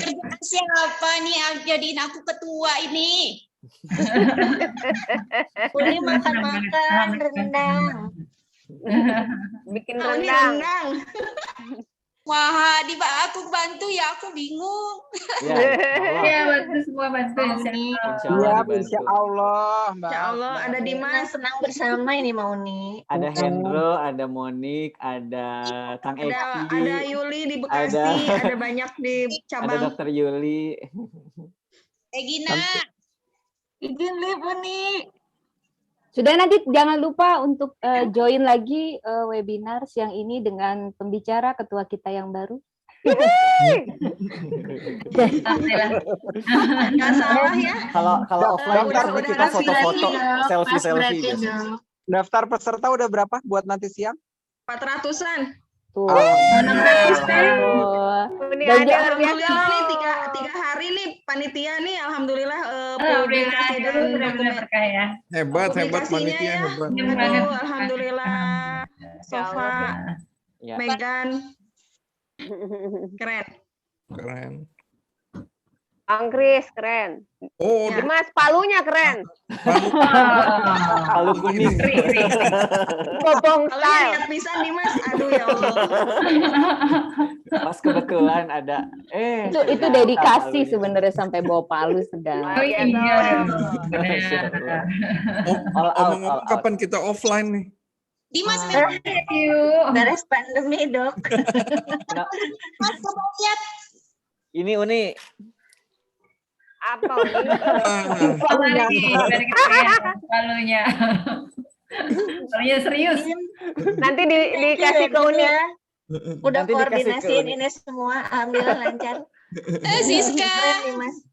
Speaker 7: Kerjaan siapa nih jadiin aku ketua ini?
Speaker 9: Uni makan-makan rendang.
Speaker 13: Bikin
Speaker 2: Uni
Speaker 13: rendang.
Speaker 7: Wah, aku bantu ya, aku bingung.
Speaker 6: Ya, bantu semua bantu.
Speaker 11: Iya, insya Allah, Mbak.
Speaker 2: Insya Allah ada Dimas.
Speaker 9: Senang bersama ini mau Uni.
Speaker 5: Ada Hendro, ada Monik, ada Kang Eki,
Speaker 2: Ada Yuli di Bekasi, ada banyak di
Speaker 5: ada
Speaker 2: cabang.
Speaker 5: Dokter Yuli.
Speaker 7: Gina.
Speaker 9: Izin live Uni.
Speaker 4: Sudah, nanti jangan lupa untuk join lagi webinar siang ini dengan pembicara ketua kita yang baru.
Speaker 2: Nggak salah ya.
Speaker 5: Kalau offline biasanya kita foto-foto, selfie gitu.
Speaker 11: Daftar peserta udah berapa buat nanti siang?
Speaker 2: 400-an.
Speaker 4: Tuh.
Speaker 13: Ini
Speaker 4: Dan
Speaker 13: ada
Speaker 2: Alhamdulillah nih tiga hari nih panitia nih alhamdulillah publikasi dan dokumen.
Speaker 10: Hebat panitia hebat.
Speaker 2: Aduh, alhamdulillah Sofa,
Speaker 5: Ya.
Speaker 2: Megan, keren.
Speaker 13: Bang Kris keren.
Speaker 10: Oh,
Speaker 13: Dimas palunya keren.
Speaker 5: Palu kuning.
Speaker 13: Bobong
Speaker 2: Kalau
Speaker 13: style.
Speaker 2: lihat pisan Dimas, aduh ya Allah.
Speaker 5: Pas kebetulan ada
Speaker 4: Itu dedikasi sebenarnya sampai bawa palu sedang.
Speaker 6: Oh iya.
Speaker 10: Ngomong-ngomong kapan kita offline nih?
Speaker 7: Dimas,
Speaker 9: Beres pandemi, Dok.
Speaker 7: Mas, coba lihat.
Speaker 5: Ini Uni.
Speaker 13: Apa
Speaker 6: Palunya serius.
Speaker 9: Nanti dikasih ke Uni. Udah
Speaker 5: Nanti dikasih ke
Speaker 9: koordinasiin
Speaker 5: Uni.
Speaker 9: ini semua, alhamdulillah lancar.
Speaker 7: Siska.
Speaker 9: Keren nih, Mas.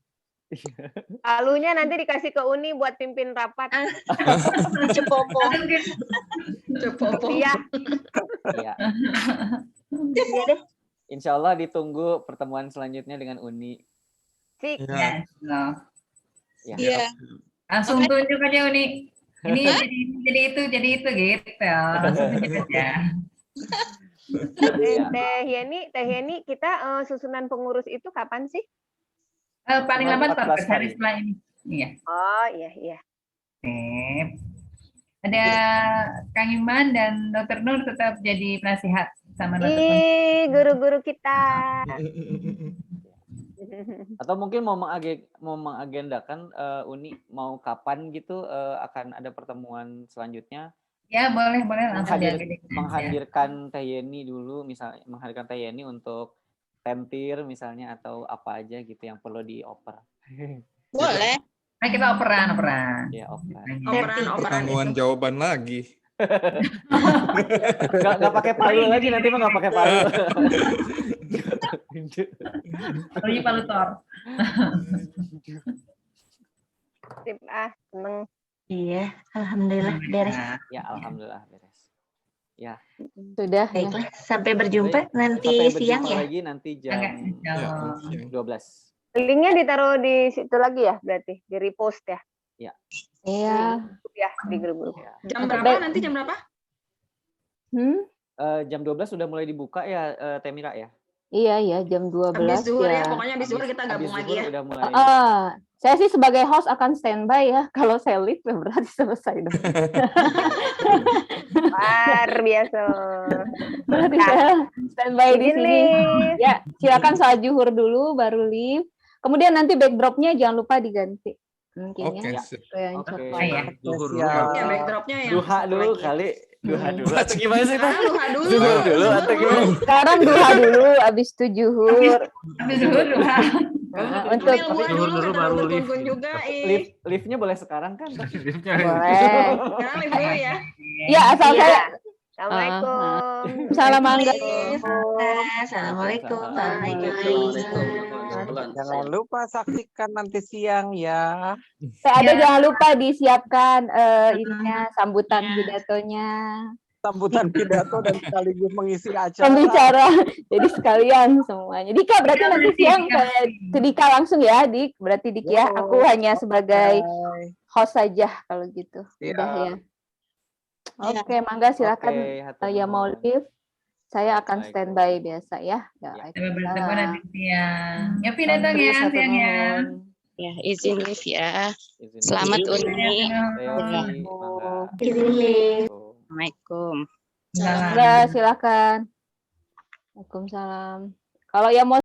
Speaker 13: palunya nanti dikasih ke Uni buat pimpin rapat.
Speaker 9: Cepopo.
Speaker 13: Iya.
Speaker 5: Iya.
Speaker 9: Iya deh.
Speaker 5: Insya Allah ditunggu pertemuan selanjutnya dengan Uni.
Speaker 13: Sik.
Speaker 6: Ya.
Speaker 7: Iya.
Speaker 6: Langsung tunjuk aja Uni. Ini jadi itu gitu. Langsung tunjuk aja.
Speaker 13: Teh Yeni, kita susunan pengurus itu kapan sih?
Speaker 6: Paling lambat
Speaker 5: 14
Speaker 6: hari setelah ini. Iya.
Speaker 13: Oh iya.
Speaker 6: Ada Kang Iman dan Dr. Nur tetap jadi penasihat sama Dr. Nur.
Speaker 13: Guru-guru kita.
Speaker 5: Atau mungkin mau mengagendakan Uni mau kapan gitu akan ada pertemuan selanjutnya.
Speaker 6: Ya boleh langsung
Speaker 5: menghadirkan Teh Yeni dulu, misalnya menghadirkan Teh Yeni untuk tentir misalnya atau apa aja gitu yang perlu dioper.
Speaker 7: Boleh.
Speaker 6: Nah, kita operan.
Speaker 5: Ya, operan.
Speaker 10: Pertanggungan jawaban lagi.
Speaker 5: Nggak pakai palu lagi, nanti mah nggak pakai palu.
Speaker 6: Palunya palu Thor.
Speaker 13: Sip, seneng.
Speaker 9: Iya, alhamdulillah beres.
Speaker 5: Ya, alhamdulillah beres. Ya.
Speaker 4: Sudah.
Speaker 9: Baiklah, sampai berjumpa nanti
Speaker 5: Sampai
Speaker 9: siang
Speaker 5: berjumpa
Speaker 9: ya.
Speaker 5: lagi nanti jam 12.
Speaker 13: Linknya ditaruh di situ lagi ya, berarti di repost ya.
Speaker 5: Ya.
Speaker 4: Iya.
Speaker 13: Ya di grup.
Speaker 2: Jam berapa nanti jam berapa?
Speaker 5: Jam 12 sudah mulai dibuka ya, Temira ya?
Speaker 4: Iya, jam 12
Speaker 2: Habis zuhur ya,
Speaker 4: ya.
Speaker 2: pokoknya habis zuhur kita gabung lagi ya.
Speaker 5: Udah mulai.
Speaker 4: Saya sih sebagai host akan standby ya. Kalau saya leave berarti selesai dong.
Speaker 13: Luar biasa.
Speaker 4: Berarti saya standby di sini. Ya, silakan salat zuhur dulu baru leave. Kemudian nanti backdropnya jangan lupa diganti. Mungkin
Speaker 10: Oke,
Speaker 4: ya.
Speaker 10: sip.
Speaker 4: Ke yang
Speaker 5: Oke.
Speaker 4: coklat.
Speaker 6: Iya.
Speaker 5: Zuhur dulu
Speaker 11: Siap.
Speaker 5: kali.
Speaker 2: Ya, backdropnya yang
Speaker 5: Duha
Speaker 2: satu
Speaker 5: dulu
Speaker 2: lagi.
Speaker 5: kali. Duha dulu atau gimana sih?
Speaker 2: Ah, duha dulu.
Speaker 5: Zuhur dulu atau gimana?
Speaker 4: Sekarang duha dulu, habis itu juhur.
Speaker 6: Habis zuhur duha.
Speaker 4: Nah,
Speaker 2: Ini
Speaker 4: untuk
Speaker 2: yang buah
Speaker 12: Zuhur
Speaker 2: dulu
Speaker 12: dulu
Speaker 2: kata
Speaker 12: baru
Speaker 2: dokter
Speaker 12: lift.
Speaker 2: Kun juga.
Speaker 5: Liftnya boleh sekarang kan?
Speaker 4: boleh.
Speaker 2: Sekarang lift dulu ya.
Speaker 4: Ya, asal
Speaker 13: Iya.
Speaker 4: saya.
Speaker 13: Assalamualaikum.
Speaker 4: Salam mangga.
Speaker 9: Assalamualaikum.
Speaker 1: Assalamualaikum.
Speaker 11: Jangan lupa saksikan nanti siang ya.
Speaker 4: Ada jangan lupa disiapkan ininya sambutan pidatonya.
Speaker 11: Sambutan pidato dan sekaligus mengisi acara.
Speaker 4: Pembicara. Jadi sekalian semuanya. Dika berarti nanti siang saya ke Dika langsung ya, Dik. Berarti Dik ya. Aku hanya sebagai host saja kalau gitu. Udah ya. Oke, Mangga silakan ya mau live. Saya akan standby biasa ya.
Speaker 6: Sampai bertemu nanti siang. Yopi datang ya siangnya.
Speaker 14: Ya, izin live ya. Selamat Uni. Assalamualaikum.
Speaker 4: Mangga silakan. Waalaikumsalam. Kalau yang mau